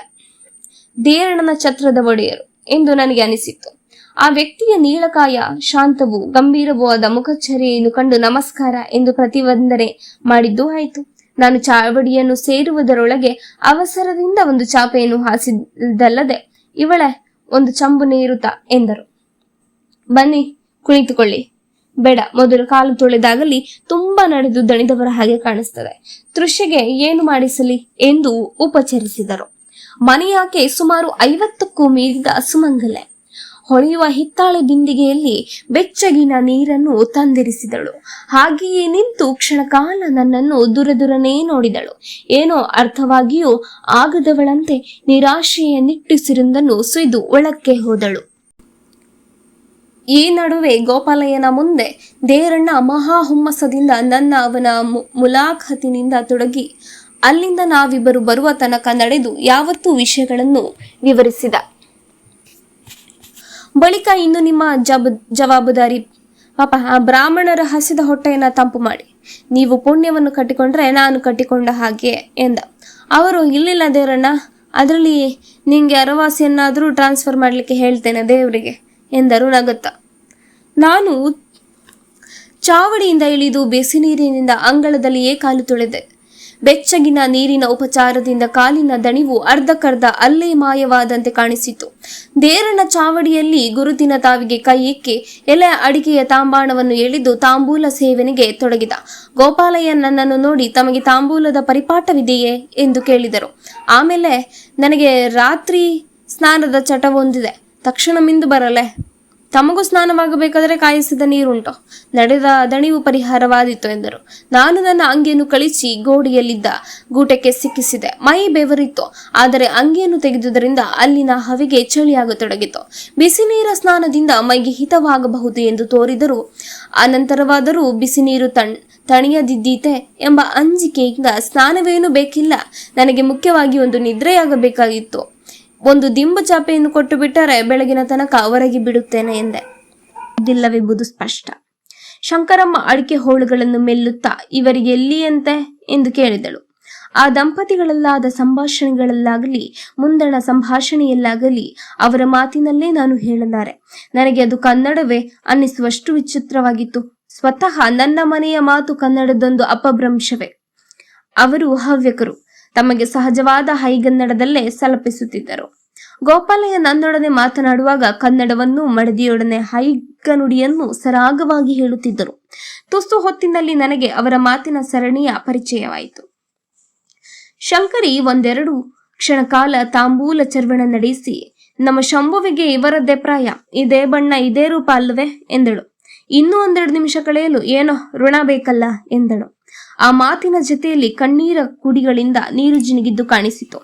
ದೇರಣ್ಣನ ಛತ್ರದ ಒಡೆಯರು ಎಂದು ನನಗೆ ಅನಿಸಿತ್ತು. ಆ ವ್ಯಕ್ತಿಯ ನೀಳಕಾಯ, ಶಾಂತವೂ ಗಂಭೀರವೂ ಆದ ಮುಖಚರ್ಯೆಯನ್ನು ಕಂಡು ನಮಸ್ಕಾರ ಎಂದು ಪ್ರತಿವಂದನೆ ಮಾಡಿದ್ದೂ ಆಯಿತು. ನಾನು ಚಾವಡಿಯನ್ನು ಸೇರುವುದರೊಳಗೆ ಅವಸರದಿಂದ ಒಂದು ಚಾಪೆಯನ್ನು ಹಾಸಿದಲ್ಲದೆ, ಇವಳೆ ಒಂದು ಚಂಬು ನೀರುತ್ತಾ ಎಂದರು. ಬನ್ನಿ, ಕುಳಿತುಕೊಳ್ಳಿ. ಬೇಡ, ಮೊದಲು ಕಾಲು ತೊಳೆದಾಗಲಿ ತುಂಬಾ ನಡೆದು ದಣಿದವರ ಹಾಗೆ ಕಾಣಿಸ್ತದೆ. ತೃಷೆಗೆ ಏನು ಮಾಡಿಸಲಿ ಎಂದು ಉಪಚರಿಸಿದರು. ಮನೆಯಾಕೆ ಸುಮಾರು 50ಕ್ಕೂ ಮೀರಿದ ಸುಮಂಗಲೆ. ಹೊಳೆಯುವ ಹಿತ್ತಾಳೆ ಬಿಂದಿಗೆಯಲ್ಲಿ ಬೆಚ್ಚಗಿನ ನೀರನ್ನು ತಂದಿರಿಸಿದಳು. ಹಾಗೆಯೇ ನಿಂತು ಕ್ಷಣಕಾಲ ನನ್ನನ್ನು ದುರದುರನೇ ನೋಡಿದಳು. ಏನೋ ಅರ್ಥವಾಗಿಯೂ ಆಗದವಳಂತೆ ನಿರಾಶೆಯ ನಿಟ್ಟುಸಿರೊಂದನ್ನು ಸುಯ್ದು ಒಳಕ್ಕೆ ಹೋದಳು. ಈ ನಡುವೆ ಗೋಪಾಲಯ್ಯನ ಮುಂದೆ ದೇರಣ್ಣ ಮಹಾ ಹುಮ್ಮಸದಿಂದ ಅವನ ಮುಲಾಖತಿನಿಂದ ತೊಡಗಿ ಅಲ್ಲಿಂದ ನಾವಿಬ್ಬರು ಬರುವ ತನಕ ನಡೆದು ಯಾವತ್ತೂ ವಿಷಯಗಳನ್ನು ವಿವರಿಸಿದ. ಬಳಿಕ ಇನ್ನು ನಿಮ್ಮ ಜವಾಬ್ದಾರಿ ಪಾಪ, ಆ ಬ್ರಾಹ್ಮಣರ ಹಸಿದ ಹೊಟ್ಟೆಯನ್ನ ತಂಪು ಮಾಡಿ ನೀವು ಪುಣ್ಯವನ್ನು ಕಟ್ಟಿಕೊಂಡ್ರೆ ನಾನು ಕಟ್ಟಿಕೊಂಡ ಹಾಗೆ ಎಂದ. ಅವರು, ಇಲ್ಲಿಲ್ಲ ದೇವರಣ್ಣ, ಅದರಲ್ಲಿ ನಿಂಗೆ ಅರವಾಸಿಯನ್ನಾದರೂ ಟ್ರಾನ್ಸ್ಫರ್ ಮಾಡಲಿಕ್ಕೆ ಹೇಳ್ತೇನೆ ದೇವರಿಗೆ ಎಂದರು ನಗುತ್ತಾ. ನಾನು ಚಾವಡಿಯಿಂದ ಇಳಿದು ಬಿಸಿ ನೀರಿನಿಂದ ಅಂಗಳದಲ್ಲಿಯೇ ಕಾಲು ತೊಳೆದೆ. ಬೆಚ್ಚಗಿನ ನೀರಿನ ಉಪಚಾರದಿಂದ ಕಾಲಿನ ದಣಿವು ಅರ್ಧಕ್ಕರ್ಧ ಅಲ್ಲೇ ಮಾಯವಾದಂತೆ ಕಾಣಿಸಿತು. ದೇರಣ್ಣ ಚಾವಡಿಯಲ್ಲಿ ಗುರುತಿನ ತಾವಿಗೆ ಕೈ ಇಕ್ಕಿ ಎಲೆ ಅಡಿಕೆಯ ತಾಂಬಾಣವನ್ನು ಎಳೆದು ತಾಂಬೂಲ ಸೇವನೆಗೆ ತೊಡಗಿದ. ಗೋಪಾಲಯ್ಯ ನನ್ನನ್ನು ನೋಡಿ, ತಮಗೆ ತಾಂಬೂಲದ ಪರಿಪಾಠವಿದೆಯೇ ಎಂದು ಕೇಳಿದರು. ಆಮೇಲೆ, ನನಗೆ ರಾತ್ರಿ ಸ್ನಾನದ ಚಟವೊಂದಿದೆ, ತಕ್ಷಣ ಮಿಂದು ಬರಲೆ. ತಮಗೂ ಸ್ನಾನವಾಗಬೇಕಾದರೆ ಕಾಯಿಸಿದ ನೀರುಂಟು, ನಡೆದ ದಣಿವು ಪರಿಹಾರವಾದಿತ್ತು ಎಂದರು. ನಾನು ನನ್ನ ಅಂಗಿಯನ್ನು ಕಳಿಸಿ ಗೋಡೆಯಲ್ಲಿದ್ದ ಗೂಟಕ್ಕೆ ಸಿಕ್ಕಿಸಿದೆ. ಮೈ ಬೆವರಿತ್ತು, ಆದರೆ ಅಂಗಿಯನ್ನು ತೆಗೆದುದರಿಂದ ಅಲ್ಲಿನ ಹವೆಗೆ ಚಳಿಯಾಗತೊಡಗಿತು. ಬಿಸಿ ನೀರ ಸ್ನಾನದಿಂದ ಮೈಗೆ ಹಿತವಾಗಬಹುದು ಎಂದು ತೋರಿದರು. ಅನಂತರವಾದರೂ ಬಿಸಿ ನೀರು ತಣಿಯದಿದ್ದೀತೆ ಎಂಬ ಅಂಜಿಕೆಯಿಂದ ಸ್ನಾನವೇನೂ ಬೇಕಿಲ್ಲ, ನನಗೆ ಮುಖ್ಯವಾಗಿ ಒಂದು ನಿದ್ರೆಯಾಗಬೇಕಾಗಿತ್ತು. ಒಂದು ದಿಂಬು ಚಾಪೆಯನ್ನು ಕೊಟ್ಟು ಬಿಟ್ಟರೆ ಬೆಳಗಿನ ತನಕ ಹೊರಗೆ ಬಿಡುತ್ತೇನೆ ಎಂದೆ. ಇದಿಲ್ಲವೆಂಬುದು ಸ್ಪಷ್ಟ. ಶಂಕರಮ್ಮ ಅಡಿಕೆ ಹೋಳುಗಳನ್ನು ಮೆಲ್ಲುತ್ತಾ ಇವರಿಗೆ ಎಲ್ಲಿಯಂತೆ ಎಂದು ಕೇಳಿದಳು. ಆ ದಂಪತಿಗಳಲ್ಲಾದ ಸಂಭಾಷಣೆಗಳಲ್ಲಾಗಲಿ ಮುಂದಣ ಸಂಭಾಷಣೆಯಲ್ಲಾಗಲಿ ಅವರ ಮಾತಿನಲ್ಲೇ ನಾನು ಹೇಳಲಾರೆ. ನನಗೆ ಅದು ಕನ್ನಡವೇ ಅನ್ನಿಸುವಷ್ಟು ವಿಚಿತ್ರವಾಗಿತ್ತು. ಸ್ವತಃ ನನ್ನ ಮನೆಯ ಮಾತು ಕನ್ನಡದೊಂದು ಅಪಭ್ರಂಶವೇ. ಅವರು ಹವ್ಯಕರು, ತಮಗೆ ಸಹಜವಾದ ಹೈಗನ್ನಡದಲ್ಲೇ ಸಲಪಿಸುತ್ತಿದ್ದರು. ಗೋಪಾಲಯ್ಯ ನನ್ನೊಡನೆ ಮಾತನಾಡುವಾಗ ಕನ್ನಡವನ್ನು ಮಡದಿಯೊಡನೆ ಹೈಗನುಡಿಯನ್ನು ಸರಾಗವಾಗಿ ಹೇಳುತ್ತಿದ್ದರು. ತುಸು ಹೊತ್ತಿನಲ್ಲಿ ನನಗೆ ಅವರ ಮಾತಿನ ಸರಣಿಯ ಪರಿಚಯವಾಯಿತು. ಶಂಕರಿ ಒಂದೆರಡು ಕ್ಷಣ ಕಾಲ ತಾಂಬೂಲ ಚರ್ವಣ ನಡೆಸಿ, ನಮ್ಮ ಶಂಭುವಿಗೆ ಇವರದ್ದೇ ಪ್ರಾಯ, ಇದೇ ಬಣ್ಣ, ಇದೇ ರೂಪ ಅಲ್ಲವೇ ಎಂದಳು. ಇನ್ನೂ 12 ನಿಮಿಷ ಕಳೆಯಲು ಏನೋ ಋಣ ಬೇಕಲ್ಲ ಎಂದಳು. ಆ ಮಾತಿನ ಜೊತೆಯಲ್ಲಿ ಕಣ್ಣೀರ ಕುಡಿಗಳಿಂದ ನೀರು ಜಿನುಗಿದ್ದು ಕಾಣಿಸಿತು.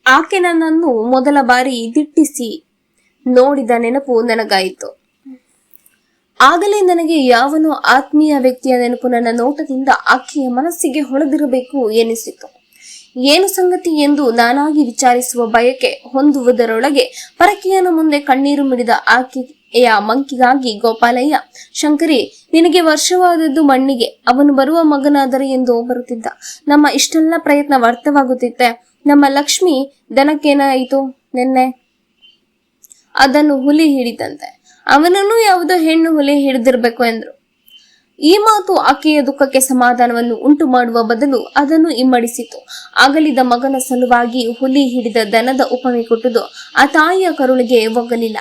ಆಕೆ ನನ್ನನ್ನು ಮೊದಲ ಬಾರಿ ದಿಟ್ಟಿಸಿ ನೋಡಿದ ನೆನಪು ನನಗಾಯಿತು. ಆಗಲೇ ನನಗೆ ಯಾವನೋ ಆತ್ಮೀಯ ವ್ಯಕ್ತಿಯ ನೆನಪು ನನ್ನ ನೋಟದಿಂದ ಆಕೆಯ ಮನಸ್ಸಿಗೆ ಹೊಳೆದಿರಬೇಕು ಎನಿಸಿತು. ಏನು ಸಂಗತಿ ಎಂದು ನಾನಾಗಿ ವಿಚಾರಿಸುವ ಬಯಕೆ ಹೊಂದುವುದರೊಳಗೆ ಪರಕೀಯನ ಮುಂದೆ ಕಣ್ಣೀರು ಮಿಡಿದ ಆಕೆಯ ಮಂಕಿಗಾಗಿ ಗೋಪಾಲಯ್ಯ, ಶಂಕರಿ, ನಿನಗೆ ವರ್ಷವಾದದ್ದು ಮಣ್ಣಿಗೆ, ಅವನು ಬರುವ ಮಗನಾದರೆ ಎಂದು ಬರುತ್ತಿದ್ದ. ನಮ್ಮ ಇಷ್ಟೆಲ್ಲ ಪ್ರಯತ್ನ ವ್ಯರ್ಥವಾಗುತ್ತಿತ್ತೆ. ನಮ್ಮ ಲಕ್ಷ್ಮಿ ದನಕ್ಕೇನಾಯಿತು ನೆನ್ನೆ? ಅದನ್ನು ಹುಲಿ ಹಿಡಿದಂತೆ. ಅವನನ್ನು ಯಾವುದೋ ಹೆಣ್ಣು ಹುಲಿ ಹಿಡಿದಿರ್ಬೇಕು ಎಂದ್ರು. ಈ ಮಾತು ಆಕೆಯ ದುಃಖಕ್ಕೆ ಸಮಾಧಾನವನ್ನು ಉಂಟು ಮಾಡುವ ಬದಲು ಅದನ್ನು ಇಮ್ಮಡಿಸಿತು. ಆಗಲಿದ ಮಗನ ಸಲುವಾಗಿ ಹುಲಿ ಹಿಡಿದ ದನದ ಉಪಮೆ ಕೊಟ್ಟುದು ಆ ತಾಯಿಯ ಕರುಳಿಗೆ ಒಗ್ಗಲಿಲ್ಲ.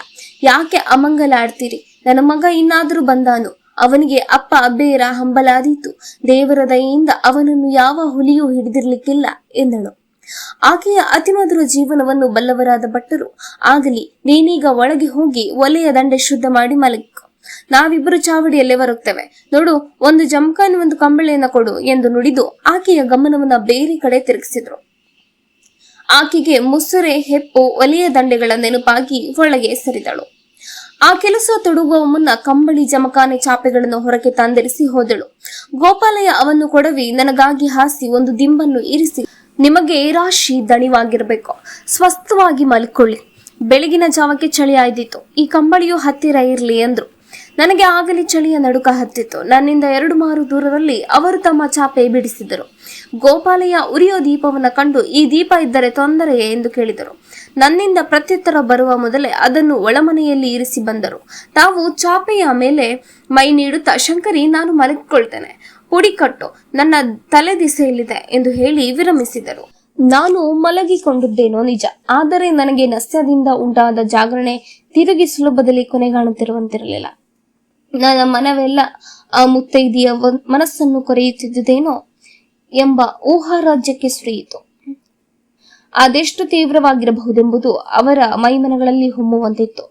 ಯಾಕೆ ಅಮಂಗಲಾಡ್ತೀರಿ? ನನ್ನ ಮಗ ಇನ್ನಾದರೂ ಬಂದಾನು, ಅವನಿಗೆ ಅಪ್ಪ ಬೇರ ಹಂಬಲಾದೀತು. ದೇವರ ದಯೆಯಿಂದ ಅವನನ್ನು ಯಾವ ಹುಲಿಯೂ ಹಿಡಿದಿರ್ಲಿಕ್ಕಿಲ್ಲ ಎಂದಳು. ಆಕೆಯ ಅತಿಮಧುರ ಜೀವನವನ್ನು ಬಲ್ಲವರಾದ ಭಟ್ಟರು, ಆಗಲಿ, ನೀನೀಗ ಒಳಗೆ ಹೋಗಿ ಒಲೆಯ ದಂಡೆ ಶುದ್ಧ ಮಾಡಿ ಮಲಗಿಕೊ, ನಾವಿಬ್ಬರು ಚಾವಡಿಯಲ್ಲೇ ಬರುತ್ತೇವೆ. ನೋಡು, ಒಂದು ಜಮಖಾನ, ಒಂದು ಕಂಬಳಿಯನ್ನ ಕೊಡು ಎಂದು ನುಡಿದು ಆಕೆಯ ಗಮನವನ್ನ ಬೇರೆ ಕಡೆ ತಿರುಗಿಸಿದ್ರು. ಆಕೆಗೆ ಮುಸುರೆ ಹೆಪ್ಪು ಒಲೆಯ ದಂಡೆಗಳ ನೆನಪಾಗಿ ಒಳಗೆ ಸರಿದಳು. ಆ ಕೆಲಸ ತೊಡಗುವ ಮುನ್ನ ಕಂಬಳಿ ಜಮಖಾನೆ ಚಾಪೆಗಳನ್ನು ಹೊರಗೆ ತಂದಿರಿಸಿ ಹೋದಳು. ಗೋಪಾಲಯ್ಯ ಅವನ್ನು ಕೊಡವಿ ನನಗಾಗಿ ಹಾಸಿ ಒಂದು ದಿಂಬನ್ನು ಇರಿಸಿ, ನಿಮಗೆ ರಾಶಿ ದಣಿವಾಗಿರಬೇಕು, ಸ್ವಸ್ಥವಾಗಿ ಮಲ್ಕೊಳ್ಳಿ, ಬೆಳಗಿನ ಜಾವಕ್ಕೆ ಚಳಿ ಆಯ್ದಿತ್ತು, ಈ ಕಂಬಳಿಯು ಹತ್ತಿರ ಇರಲಿ ಎಂದ್ರು. ನನಗೆ ಆಗಲಿ ಚಳಿಯ ನಡುಕ ಹತ್ತಿತ್ತು. ನನ್ನಿಂದ 2 ಮಾರು ದೂರದಲ್ಲಿ ಅವರು ತಮ್ಮ ಚಾಪೆ ಬಿಡಿಸಿದರು. ಗೋಪಾಲಯ್ಯ ಉರಿಯೋ ದೀಪವನ್ನ ಕಂಡು, ಈ ದೀಪ ಇದ್ದರೆ ತೊಂದರೆಯೇ ಎಂದು ಕೇಳಿದರು. ನನ್ನಿಂದ ಪ್ರತ್ಯುತ್ತರ ಬರುವ ಮೊದಲೇ ಅದನ್ನು ಒಳಮನೆಯಲ್ಲಿ ಇರಿಸಿ ಬಂದರು. ತಾವು ಚಾಪೆಯ ಮೇಲೆ ಮೈ ನೀಡುತ್ತಾ, ಶಂಕರಿ, ನಾನು ಮಲಗಿಕೊಳ್ತೇನೆ, ಪುಡಿ ಕಟ್ಟು, ನನ್ನ ತಲೆ ದಿಸೆಯಲ್ಲಿದೆ ಎಂದು ಹೇಳಿ ವಿರಮಿಸಿದರು. ನಾನು ಮಲಗಿಕೊಂಡಿದ್ದೇನೋ ನಿಜ, ಆದರೆ ನನಗೆ ನಸ್ಯದಿಂದ ಉಂಟಾದ ಜಾಗರಣೆ ತಿರುಗಿ ಸುಲಭದಲ್ಲಿ ಕೊನೆಗಾಣುತ್ತಿರುವಂತಿರಲಿಲ್ಲ. ನನ್ನ ಮನವೆಲ್ಲ ಆ ಮುತ್ತೈದೆಯ ಮನಸ್ಸನ್ನು ಕೊರೆಯುತ್ತಿದ್ದುದೇನೋ ಎಂಬ ಊಹಾರಾಜ್ಯಕ್ಕೆ ಸುರಿಯಿತು. ಅದೆಷ್ಟು ತೀವ್ರವಾಗಿರಬಹುದೆಂಬುದು ಅವರ ಮೈಮನಗಳಲ್ಲಿ ಹೊಮ್ಮುವಂತಿತ್ತು.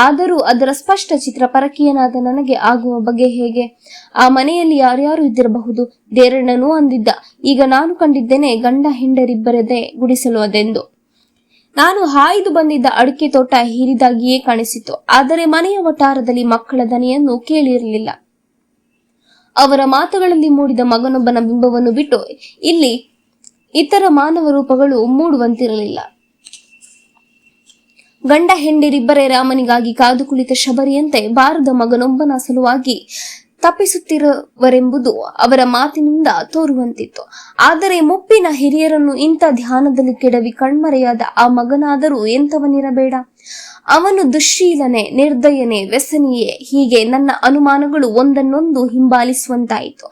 ಆದರೂ ಅದರ ಸ್ಪಷ್ಟ ಚಿತ್ರ ಪರಕೀಯನಾದ ನನಗೆ ಆಗುವ ಬಗ್ಗೆ ಹೇಗೆ? ಆ ಮನೆಯಲ್ಲಿ ಯಾರ್ಯಾರು ಇದ್ದಿರಬಹುದು? ದೇರಣ್ಣನೂ ಅಂದಿದ್ದ, ಈಗ ನಾನು ಕಂಡಿದ್ದೇನೆ ಗಂಡ ಹೆಂಡರಿಬ್ಬರದೇ ಗುಡಿಸಲು ಅದೆಂದು. ನಾನು ಹಾಯ್ದು ಬಂದಿದ್ದ ಅಡಿಕೆ ತೋಟ ಹೀರಿದಾಗಿಯೇ ಕಾಣಿಸಿತು. ಆದರೆ ಮನೆಯ ವಟಾರದಲ್ಲಿ ಮಕ್ಕಳ ದನಿಯನ್ನು ಕೇಳಿರಲಿಲ್ಲ. ಅವರ ಮಾತುಗಳಲ್ಲಿ ಮೂಡಿದ ಮಗನೊಬ್ಬನ ಬಿಂಬವನ್ನು ಬಿಟ್ಟು ಇಲ್ಲಿ ಇತರ ಮಾನವ ರೂಪಗಳು ಮೂಡುವಂತಿರಲಿಲ್ಲ. ಗಂಡ ಹೆಂಡಿರಿಬ್ಬರೇ ರಾಮನಿಗಾಗಿ ಕಾದು ಕುಳಿತ ಶಬರಿಯಂತೆ ಬಾರದ ಮಗನೊಬ್ಬನ ಸಲುವಾಗಿ ತಪ್ಪಿಸುತ್ತಿರುವರೆಂಬುದು ಅವರ ಮಾತಿನಿಂದ ತೋರುವಂತಿತ್ತು. ಆದರೆ ಮುಪ್ಪಿನ ಹಿರಿಯರನ್ನು ಇಂಥ ಧ್ಯಾನದಲ್ಲಿ ಕೆಡವಿ ಕಣ್ಮರೆಯಾದ ಆ ಮಗನಾದರೂ ಎಂಥವನಿರಬೇಡ? ಅವನು ದುಶ್ಶೀಲನೆ, ನಿರ್ದಯನೆ, ವ್ಯಸನಿಯೇ? ಹೀಗೆ ನನ್ನ ಅನುಮಾನಗಳು ಒಂದನ್ನೊಂದು ಹಿಂಬಾಲಿಸುವಂತಾಯಿತು.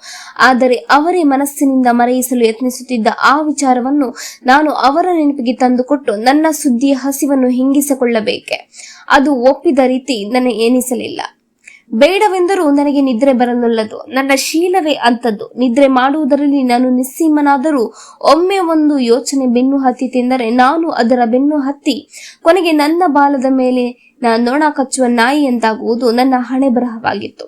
ಆದರೆ ಅವರೇ ಮನಸ್ಸಿನಿಂದ ಮರೆಯಿಸಲು ಯತ್ನಿಸುತ್ತಿದ್ದ ಆ ವಿಚಾರವನ್ನು ನಾನು ಅವರ ನೆನಪಿಗೆ ತಂದುಕೊಟ್ಟು ನನ್ನ ಸುದ್ದಿಯ ಹಸಿವನ್ನು ಹಿಂಗಿಸಿಕೊಳ್ಳಬೇಕೆ? ಅದು ಒಪ್ಪಿದ ರೀತಿ ನನಗೆ ಎನಿಸಲಿಲ್ಲ. ಬೇಡವೆಂದರೂ ನನಗೆ ನಿದ್ರೆ ಬರಲೊಲ್ಲದು. ನನ್ನ ಶೀಲವೇ ಅಂಥದ್ದು. ನಿದ್ರೆ ಮಾಡುವುದರಲ್ಲಿ ನಾನು ನಿಸ್ಸೀಮನಾದರೂ ಒಮ್ಮೆ ಒಂದು ಯೋಚನೆ ಬೆನ್ನು ಹತ್ತಿತೆಂದರೆ ನಾನು ಅದರ ಬೆನ್ನು ಹತ್ತಿ ಕೊನೆಗೆ ನನ್ನ ಬಾಲದ ಮೇಲೆ ನೊಣ ಕಚ್ಚುವ ನಾಯಿಯಂತಾಗುವುದು ನನ್ನ ಹಣೆ ಬರಹವಾಗಿತ್ತು.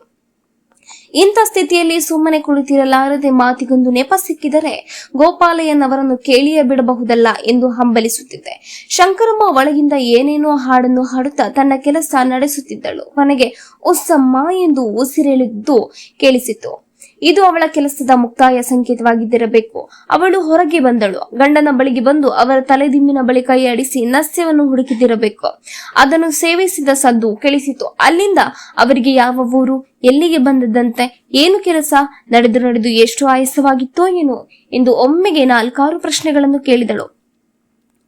ಇಂಥ ಸ್ಥಿತಿಯಲ್ಲಿ ಸುಮ್ಮನೆ ಕುಳಿತಿರಲಾರದೆ ಮಾತಿಗೊಂದು ನೆಪ ಸಿಕ್ಕಿದರೆ ಗೋಪಾಲಯ್ಯನವರನ್ನು ಕೇಳಿಯೇ ಬಿಡಬಹುದಲ್ಲ ಎಂದು ಹಂಬಲಿಸುತ್ತಿದ್ದೆ. ಶಂಕರಮ್ಮ ಒಳಗಿಂದ ಏನೇನೋ ಹಾಡನ್ನು ಹಾಡುತ್ತಾ ತನ್ನ ಕೆಲಸ ನಡೆಸುತ್ತಿದ್ದಳು. ಕೊನೆಗೆ ಉಸ್ಸಮ್ಮ ಎಂದು ಉಸಿರೆಳೆದು ಕೇಳಿಸಿತು. ಇದು ಅವಳ ಕೆಲಸದ ಮುಕ್ತಾಯ ಸಂಕೇತವಾಗಿದ್ದಿರಬೇಕು. ಅವಳು ಹೊರಗೆ ಬಂದಳು. ಗಂಡನ ಬಳಿಗೆ ಬಂದು ಅವರ ತಲೆದಿಂಬಿನ ಬಳಿ ಕೈಯಾಡಿಸಿ ನಸ್ಯವನ್ನು ಹುಡುಕಿದಿರಬೇಕು. ಅದನ್ನು ಸೇವಿಸಿದ ಸದ್ದು ಕೇಳಿಸಿತು. ಅಲ್ಲಿಂದ ಅವರಿಗೆ ಯಾವ ಊರು, ಎಲ್ಲಿಗೆ ಬಂದದಂತೆ, ಏನು ಕೆಲಸ, ನಡೆದು ಎಷ್ಟು ಆಯಾಸವಾಗಿತ್ತೋ ಏನೋ ಎಂದು ಒಮ್ಮೆಗೆ 4-6 ಪ್ರಶ್ನೆಗಳನ್ನು ಕೇಳಿದಳು.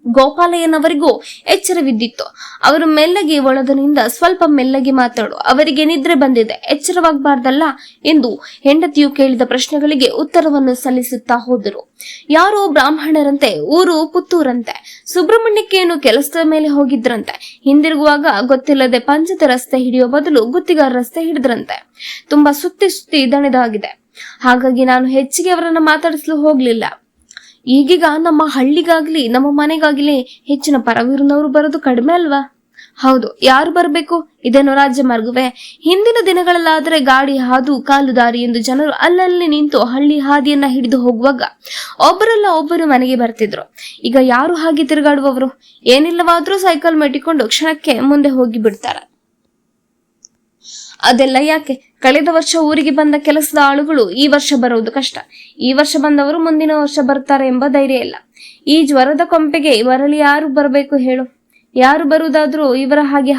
ಗೋಪಾಲಯ್ಯನವರಿಗೂ ಎಚ್ಚರವಿದ್ದಿತ್ತು. ಅವರು ಮೆಲ್ಲಗೆ ಒಳಗನಿಂದ ಸ್ವಲ್ಪ ಮೆಲ್ಲಗೆ ಮಾತಾಡು, ಅವರಿಗೆ ನಿದ್ರೆ ಬಂದಿದೆ, ಎಚ್ಚರವಾಗಬಾರ್ದಲ್ಲ ಎಂದು ಹೆಂಡತಿಯು ಕೇಳಿದ ಪ್ರಶ್ನೆಗಳಿಗೆ ಉತ್ತರವನ್ನು ಸಲ್ಲಿಸುತ್ತಾ ಹೋದರು. ಯಾರೋ ಬ್ರಾಹ್ಮಣರಂತೆ, ಊರು ಪುತ್ತೂರಂತೆ, ಸುಬ್ರಹ್ಮಣ್ಯಕ್ಕೇನು ಕೆಲಸದ ಮೇಲೆ ಹೋಗಿದ್ರಂತೆ. ಹಿಂದಿರುಗುವಾಗ ಗೊತ್ತಿಲ್ಲದೆ ಪಂಚದ ರಸ್ತೆ ಹಿಡಿಯೋ ಬದಲು ಗುತ್ತಿಗಾರ ರಸ್ತೆ ಹಿಡಿದ್ರಂತೆ. ತುಂಬಾ ಸುತ್ತಿ ದಣಿದಾಗಿದೆ. ಹಾಗಾಗಿ ನಾನು ಹೆಚ್ಚಿಗೆ ಅವರನ್ನ ಮಾತಾಡಿಸಲು ಹೋಗ್ಲಿಲ್ಲ. ಈಗೀಗ ನಮ್ಮ ಹಳ್ಳಿಗಾಗ್ಲಿ ನಮ್ಮ ಮನೆಗಾಗ್ಲಿ ಹೆಚ್ಚಿನ ಪರವೂರಿನವರು ಬರೋದು ಕಡಿಮೆ ಅಲ್ವಾ? ಹೌದು, ಯಾರು ಬರಬೇಕು? ಇದೇನೋ ರಾಜ್ಯ ಮಾರ್ಗವೇ? ಹಿಂದಿನ ದಿನಗಳಲ್ಲಾದ್ರೆ ಗಾಡಿ ಹಾದು ಕಾಲು ದಾರಿ ಎಂದು ಜನರು ಅಲ್ಲಲ್ಲಿ ನಿಂತು ಹಳ್ಳಿ ಹಾದಿಯನ್ನ ಹಿಡಿದು ಹೋಗುವಾಗ ಒಬ್ಬರಲ್ಲ ಒಬ್ಬರು ಮನೆಗೆ ಬರ್ತಿದ್ರು. ಈಗ ಯಾರು ಹಾಗೆ ತಿರುಗಾಡುವವರು? ಏನಿಲ್ಲವಾದ್ರೂ ಸೈಕಲ್ ಮೆಟ್ಟಿಕೊಂಡು ಕ್ಷಣಕ್ಕೆ ಮುಂದೆ ಹೋಗಿ ಬಿಡ್ತಾರೆ. ಅದೆಲ್ಲ ಯಾಕೆ? ಕಳೆದ ವರ್ಷ ಊರಿಗೆ ಬಂದ ಕೆಲಸದ ಆಳುಗಳು ಈ ವರ್ಷ ಬರುವುದು ಕಷ್ಟ. ಈ ವರ್ಷ ಬಂದವರು ಮುಂದಿನ ವರ್ಷ ಬರ್ತಾರೆ ಎಂಬ ಧೈರ್ಯ ಇಲ್ಲ. ಈ ಜ್ವರದ ಕೊಂಪೆಗೆ ಮರಳಿ ಯಾರು ಬರಬೇಕು ಹೇಳು? ಯಾರು ಬರುವುದಾದ್ರೂ ಇವರ ಹಾಗೆ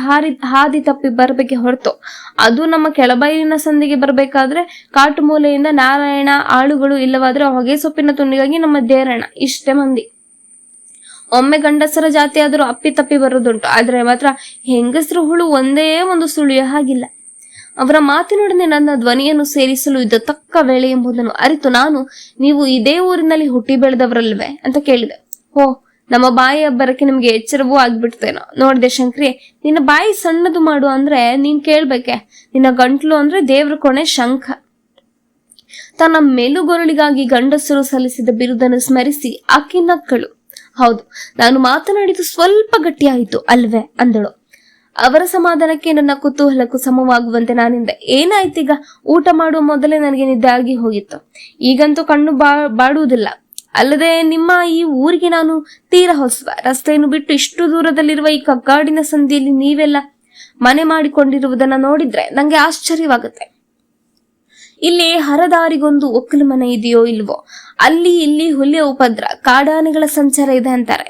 ಹಾದಿ ತಪ್ಪಿ ಬರಬೇಕೆ ಹೊರತು, ಅದು ನಮ್ಮ ಕೆಳಬೈಲಿನ ಸಂದಿಗೆ ಬರಬೇಕಾದ್ರೆ ಕಾಟು ಮೂಲೆಯಿಂದ ನಾರಾಯಣ ಆಳುಗಳು, ಇಲ್ಲವಾದ್ರೆ ಹೊಗೆ ಸೊಪ್ಪಿನ ತುಂಡಿಗಾಗಿ ನಮ್ಮ ದೇರಣ, ಇಷ್ಟೇ ಮಂದಿ. ಒಮ್ಮೆ ಗಂಡಸರ ಜಾತಿ ಆದರೂ ಅಪ್ಪಿ ತಪ್ಪಿ ಬರೋದುಂಟು. ಆದ್ರೆ ಮಾತ್ರ ಹೆಂಗಸರು ಹುಳು ಒಂದೇ ಒಂದು ಸುಳಿಯ ಹಾಗಿಲ್ಲ. ಅವರ ಮಾತಿನೊಡನೆ ನನ್ನ ಧ್ವನಿಯನ್ನು ಸೇರಿಸಲು ಇದು ತಕ್ಕ ವೇಳೆ ಎಂಬುದನ್ನು ಅರಿತು ನಾನು, ನೀವು ಇದೇ ಊರಿನಲ್ಲಿ ಹುಟ್ಟಿ ಬೆಳೆದವರಲ್ವೇ ಅಂತ ಕೇಳಿದೆ. ಓ, ನಮ್ಮ ಬಾಯಿ ಅಬ್ಬರಕ್ಕೆ ನಿಮ್ಗೆ ಎಚ್ಚರವೂ ಆಗ್ಬಿಡ್ತೇನೋ. ನೋಡಿದೆ ಶಂಕ್ರಿ, ನಿನ್ನ ಬಾಯಿ ಸಣ್ಣದು ಮಾಡು ಅಂದ್ರೆ ನೀನ್ ಕೇಳ್ಬೇಕೆ? ನಿನ್ನ ಗಂಟ್ಲು ಅಂದ್ರೆ ದೇವ್ರ ಕೊನೆ ಶಂಖ. ತನ್ನ ಮೇಲುಗೊರಳಿಗಾಗಿ ಗಂಡಸರು ಸಲ್ಲಿಸಿದ ಬಿರುದನ್ನು ಸ್ಮರಿಸಿ ಆಕೆ ನಕ್ಕಳು. ಹೌದು, ನಾನು ಮಾತನಾಡಿದ್ದು ಸ್ವಲ್ಪ ಗಟ್ಟಿಯಾಯಿತು ಅಲ್ವೇ ಅಂದಳು. ಅವರ ಸಮಾಧಾನಕ್ಕೆ ನನ್ನ ಕುತೂಹಲಕ್ಕೂ ಸಮವಾಗುವಂತೆ ನಾನಿಂದೆ. ಏನಾಯ್ತೀಗ? ಊಟ ಮಾಡುವ ಮೊದಲೇ ನನಗೆ ನಿದ್ದೆ ಆಗಿ ಹೋಗಿತ್ತು. ಈಗಂತೂ ಕಣ್ಣು ಬಾಡುವುದಿಲ್ಲ. ಅಲ್ಲದೆ ನಿಮ್ಮ ಈ ಊರಿಗೆ ನಾನು ತೀರ ಹೊಸವ. ರಸ್ತೆಯನ್ನು ಬಿಟ್ಟು ಇಷ್ಟು ದೂರದಲ್ಲಿರುವ ಈ ಕಗ್ಗಾಡಿನ ಸಂಧಿಯಲ್ಲಿ ನೀವೆಲ್ಲ ಮನೆ ಮಾಡಿಕೊಂಡಿರುವುದನ್ನ ನೋಡಿದ್ರೆ ನಂಗೆ ಆಶ್ಚರ್ಯವಾಗುತ್ತೆ. ಇಲ್ಲಿ ಹರದಾರಿಗೊಂದು ಒಕ್ಕಲು ಮನೆ ಇದೆಯೋ ಇಲ್ವೋ, ಅಲ್ಲಿ ಇಲ್ಲಿ ಹುಲಿಯ ಉಪದ್ರ, ಕಾಡಾನೆಗಳ ಸಂಚಾರ ಇದೆ ಅಂತಾರೆ.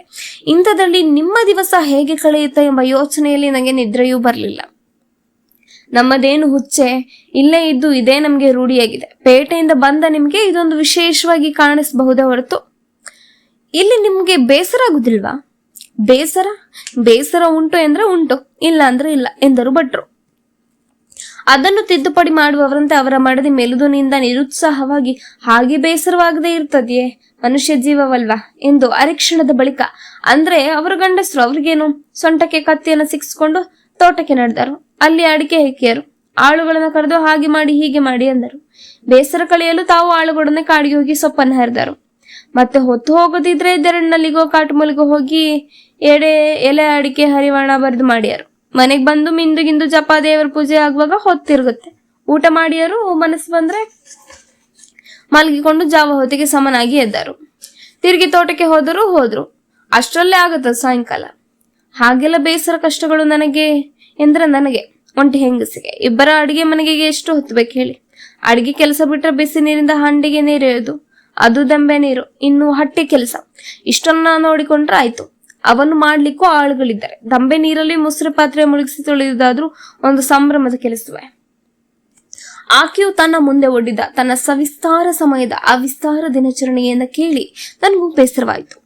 ಇಂಥದ್ರಲ್ಲಿ ನಿಮ್ಮ ದಿವಸ ಹೇಗೆ ಕಳೆಯುತ್ತೆ ಎಂಬ ಯೋಚನೆಯಲ್ಲಿ ನನಗೆ ನಿದ್ರೆಯೂ ಬರಲಿಲ್ಲ. ನಮ್ಮದೇನು ಹುಚ್ಚೆ, ಇಲ್ಲೇ ಇದ್ದು ಇದೇ ನಮ್ಗೆ ರೂಢಿಯಾಗಿದೆ. ಪೇಟೆಯಿಂದ ಬಂದ ನಿಮ್ಗೆ ಇದೊಂದು ವಿಶೇಷವಾಗಿ ಕಾಣಿಸಬಹುದೇ ಹೊರತು ಇಲ್ಲಿ ನಿಮ್ಗೆ ಬೇಸರ ಆಗುದಿಲ್ವಾ? ಬೇಸರ ಉಂಟು ಎಂದ್ರೆ ಉಂಟು, ಇಲ್ಲ ಅಂದ್ರೆ ಇಲ್ಲ ಎಂದರು ಭಟ್ರು. ಅದನ್ನು ತಿದ್ದುಪಡಿ ಮಾಡುವವರಂತೆ ಅವರ ಮಡದಿ ಮೆಲುದುನಿಂದ ನಿರುತ್ಸಾಹವಾಗಿ, ಹಾಗೆ ಬೇಸರವಾಗದೇ ಇರ್ತದೆಯೇ, ಮನುಷ್ಯ ಜೀವವಲ್ವಾ ಎಂದು ಅರೆಕ್ಷಣದ ಬಳಿಕ, ಅಂದ್ರೆ ಅವರ ಗಂಡಸರು ಅವ್ರಿಗೇನು, ಸೊಂಟಕ್ಕೆ ಕತ್ತಿಯನ್ನು ಸಿಕ್ಕಿಸ್ಕೊಂಡು ತೋಟಕ್ಕೆ ನಡೆದರು. ಅಲ್ಲಿ ಅಡಿಕೆ ಹೆಕ್ಕಿಯರು. ಆಳುಗಳನ್ನ ಕರೆದು ಹಾಗೆ ಮಾಡಿ ಹೀಗೆ ಮಾಡಿ ಅಂದರು. ಬೇಸರ ಕಳೆಯಲು ತಾವು ಆಳುಗಳನ್ನೇ ಕಾಡಿಗೆ ಹೋಗಿ ಸೊಪ್ಪನ್ನು ಹರಿದರು. ಮತ್ತೆ ಹೊತ್ತು ಹೋಗೋದಿದ್ರೆ ದೆರಣ್ಣಲ್ಲಿಗೋ ಕಾಟುಮೂಲಿಗೋ ಹೋಗಿ ಎಲೆ ಅಡಿಕೆ ಹರಿವಾಣ ಬರೆದು ಮಾಡಿಯಾರು. ಮನೆಗ್ ಬಂದು ಮಿಂದು ಜಪ ದೇವರ ಪೂಜೆ ಆಗುವಾಗ ಹೊತ್ತಿರುಗುತ್ತೆ. ಊಟ ಮಾಡಿಯರು ಮನಸ್ಸು ಬಂದ್ರೆ ಮಲಗಿಕೊಂಡು ಜಾವ ಹೊತ್ತಿಗೆ ಸಮನಾಗಿ ಎದ್ದರು. ತಿರುಗಿ ತೋಟಕ್ಕೆ ಹೋದ್ರು. ಅಷ್ಟರಲ್ಲೇ ಆಗುತ್ತ ಸಾಯಂಕಾಲ. ಹಾಗೆಲ್ಲ ಬೇಸರ ಕಷ್ಟಗಳು ನನಗೆ ಒಂಟಿ ಹೆಂಗಸಿಗೆ. ಇಬ್ಬರ ಅಡಿಗೆ ಮನೆಗೆ ಎಷ್ಟು ಹೊತ್ತು ಬೇಕು ಹೇಳಿ? ಅಡಿಗೆ ಕೆಲಸ ಬಿಟ್ರೆ ಬಿಸಿ ನೀರಿಂದ ಹಂಡಿಗೆ ನೀರೆಯೋದು, ಅದು ದಂಬೆ ನೀರು, ಇನ್ನು ಹಟ್ಟಿ ಕೆಲಸ, ಇಷ್ಟನ್ನ ನೋಡಿಕೊಂಡ್ರೆ ಆಯ್ತು. ಅವನ್ನು ಮಾಡ್ಲಿಕ್ಕೂ ಆಳುಗಳಿದ್ದಾರೆ. ದಂಬೆ ನೀರಲ್ಲಿ ಮುಸುರೆ ಪಾತ್ರೆ ಮುಳುಗಿಸಿ ತೊಳೆಯುವುದಾದ್ರೂ ಒಂದು ಸಂಭ್ರಮದ ಕೆಲಸವೇ. ಆಕೆಯು ತನ್ನ ಮುಂದೆ ಒಡ್ಡಿದ ತನ್ನ ಸವಿಸ್ತಾರ ಸಮಯದ ಅವಿಸ್ತಾರ ದಿನಚರಣೆಯನ್ನ ಕೇಳಿ ನನಗೂ ಬೇಸರವಾಯಿತು.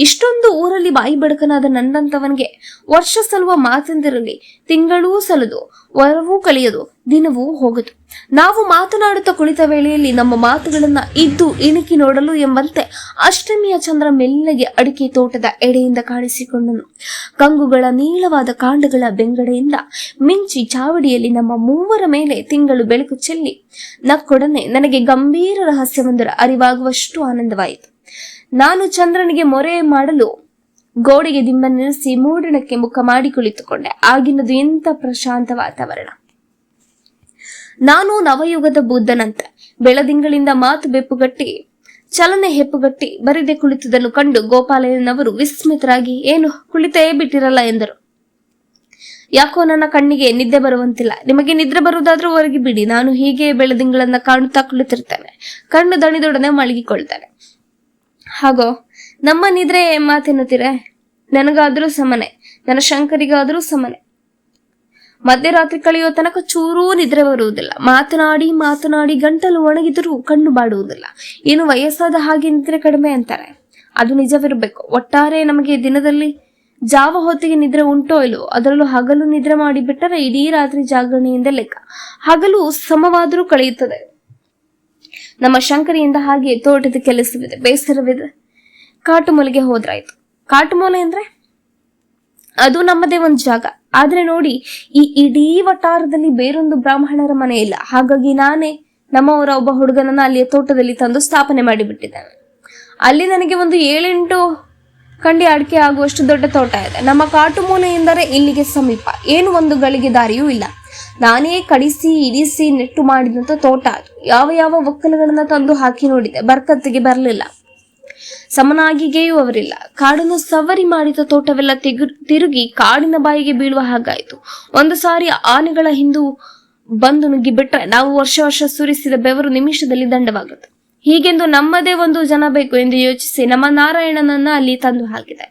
ಇಷ್ಟೊಂದು ಊರಲ್ಲಿ ಬಾಯಿ ಬಡಕನಾದ ನನ್ನಂತವನಿಗೆ ವರ್ಷ ಸಲುವ ಮಾತೆಂದಿರಲಿ, ತಿಂಗಳೂ ಸಲದು, ವರವೂ ಕಳೆಯದು, ದಿನವೂ ಹೋಗದು. ನಾವು ಮಾತನಾಡುತ್ತಾ ಕುಳಿತ ವೇಳೆಯಲ್ಲಿ ನಮ್ಮ ಮಾತುಗಳನ್ನ ಇದ್ದು ಇಣುಕಿ ನೋಡಲು ಎಂಬಂತೆ ಅಷ್ಟಮಿಯ ಚಂದ್ರ ಮೆಲ್ಲಗೆ ಅಡಿಕೆ ತೋಟದ ಎಡೆಯಿಂದ ಕಾಣಿಸಿಕೊಂಡನು. ಕಂಗುಗಳ ನೀಳವಾದ ಕಾಂಡಗಳ ಬೆಂಗಡೆಯಿಂದ ಮಿಂಚಿ ಚಾವಡಿಯಲ್ಲಿ ನಮ್ಮ ಮೂವರ ಮೇಲೆ ತಿಂಗಳು ಬೆಳಕು ಚೆಲ್ಲಿ ನಕ್ಕೊಡನೆ ನನಗೆ ಗಂಭೀರ ರಹಸ್ಯವೊಂದರ ಅರಿವಾಗುವಷ್ಟು ಆನಂದವಾಯಿತು. ನಾನು ಚಂದ್ರನಿಗೆ ಮೊರೆ ಮಾಡಲು ಗೋಡೆಗೆ ದಿಂಬನ್ನಿರಿಸಿ ಮೂಡಣಕ್ಕೆ ಮುಖ ಮಾಡಿ ಕುಳಿತುಕೊಂಡೆ. ಆಗಿನದು ಎಂಥ ಪ್ರಶಾಂತ ವಾತಾವರಣ. ನಾನು ನವಯುಗದ ಬುದ್ಧನಂತೆ ಬೆಳದಿಂಗಳಿಂದ ಮಾತು ಬೆಪ್ಪುಗಟ್ಟಿ ಚಲನೆ ಹೆಪ್ಪುಗಟ್ಟಿ ಬರಿದೆ ಕುಳಿತುದನ್ನು ಕಂಡು ಗೋಪಾಲಯ್ಯನವರು ವಿಸ್ಮಿತರಾಗಿ, ಏನು ಕುಳಿತೇ ಬಿಟ್ಟಿರಲ್ಲ ಎಂದರು. ಯಾಕೋ ನನ್ನ ಕಣ್ಣಿಗೆ ನಿದ್ದೆ ಬರುವಂತಿಲ್ಲ. ನಿಮಗೆ ನಿದ್ರೆ ಬರುವುದಾದ್ರೂ ಹೊರಗೆ ಬಿಡಿ, ನಾನು ಹೀಗೆ ಬೆಳದಿಂಗಳನ್ನ ಕಾಣುತ್ತಾ ಕುಳಿತಿರ್ತೇನೆ. ಕಣ್ಣು ದಣಿದೊಡನೆ ಮಲಗಿಕೊಳ್ತಾನೆ. ಹಾಗೋ ನಮ್ಮ ನಿದ್ರೆ ಮಾತೆನ್ನುತ್ತೀರೆ? ನನಗಾದ್ರೂ ಸಮನೆ, ನನ್ನ ಶಂಕರಿಗಾದ್ರೂ ಸಮನೆ. ಮಧ್ಯರಾತ್ರಿ ಕಳೆಯೋ ತನಕ ಚೂರೂ ನಿದ್ರೆ ಬರುವುದಿಲ್ಲ. ಮಾತನಾಡಿ ಮಾತನಾಡಿ ಗಂಟಲು ಒಣಗಿದರೂ ಕಣ್ಣು ಬಾಡುವುದಿಲ್ಲ. ಏನು ವಯಸ್ಸಾದ ಹಾಗೆ ನಿದ್ರೆ ಕಡಿಮೆ ಅಂತಾರೆ, ಅದು ನಿಜವಿರಬೇಕು. ಒಟ್ಟಾರೆ ನಮಗೆ ದಿನದಲ್ಲಿ ಜಾವ ಹೊತ್ತಿಗೆ ನಿದ್ರೆ ಉಂಟೋ ಇಲ್ಲವೋ, ಅದರಲ್ಲೂ ಹಗಲು ನಿದ್ರೆ ಮಾಡಿ ಬಿಟ್ಟರೆ ಇಡೀ ರಾತ್ರಿ ಜಾಗರಣೆಯಿಂದ ಲೆಕ್ಕ. ಹಗಲು ಸಮವಾದರೂ ಕಳೆಯುತ್ತದೆ. ನಮ್ಮ ಶಂಕರಿಯಿಂದ ಹಾಗೆ ತೋಟದ ಕೆಲಸವಿದೆ, ಬೇಸರವಿದೆ. ಕಾಟುಮೂಲೆಗೆ ಹೋದ್ರಾಯ್ತು. ಕಾಟುಮೂಲೆ ಅಂದ್ರೆ ಅದು ನಮ್ಮದೇ ಒಂದು ಜಾಗ. ಆದ್ರೆ ನೋಡಿ, ಈ ಇಡೀ ವಟಾರದಲ್ಲಿ ಬೇರೊಂದು ಬ್ರಾಹ್ಮಣರ ಮನೆ ಇಲ್ಲ. ಹಾಗಾಗಿ ನಾನೇ ನಮ್ಮವರ ಒಬ್ಬ ಹುಡುಗನನ್ನ ಅಲ್ಲಿಯ ತೋಟದಲ್ಲಿ ತಂದು ಸ್ಥಾಪನೆ ಮಾಡಿಬಿಟ್ಟಿದ್ದೇನೆ. ಅಲ್ಲಿ ನನಗೆ ಒಂದು 7-8 ಕಂಡಿ ಅಡಿಕೆ ಆಗುವಷ್ಟು ದೊಡ್ಡ ತೋಟ ಇದೆ. ನಮ್ಮ ಕಾಟುಮೂಲೆ ಎಂದರೆ ಇಲ್ಲಿಗೆ ಸಮೀಪ, ಏನು ಒಂದು ಗಳಿಗೆ ದಾರಿಯೂ ಇಲ್ಲ. ನಾನೇ ಕಡಿಸಿ ಇಡಿಸಿ ನೆಟ್ಟು ಮಾಡಿದಂತ ತೋಟ ಅದು. ಯಾವ ಯಾವ ಒಕ್ಕಲುಗಳನ್ನ ತಂದು ಹಾಕಿ ನೋಡಿದೆ, ಬರ್ಕತ್ತಿಗೆ ಬರಲಿಲ್ಲ. ಸಮನಾಗಿಗೆಯೂ ಅವರಿಲ್ಲ. ಕಾಡನ್ನು ಸವರಿ ಮಾಡಿದ ತೋಟವೆಲ್ಲ ತಿರುಗಿ ಕಾಡಿನ ಬಾಯಿಗೆ ಬೀಳುವ ಹಾಗಾಯಿತು. ಒಂದು ಸಾರಿ ಆನೆಗಳ ಹಿಂದು ಬಂದು ನುಗ್ಗಿ ಬಿಟ್ರೆ ನಾವು ವರ್ಷ ವರ್ಷ ಸುರಿಸಿದ ಬೆವರು ನಿಮಿಷದಲ್ಲಿ ದಂಡವಾಗುತ್ತೆ. ಹೀಗೆಂದು ನಮ್ಮದೇ ಒಂದು ಜನ ಬೇಕು ಎಂದು ಯೋಚಿಸಿ ನಮ್ಮ ನಾರಾಯಣನನ್ನ ಅಲ್ಲಿ ತಂದು ಹಾಕಿದೆ.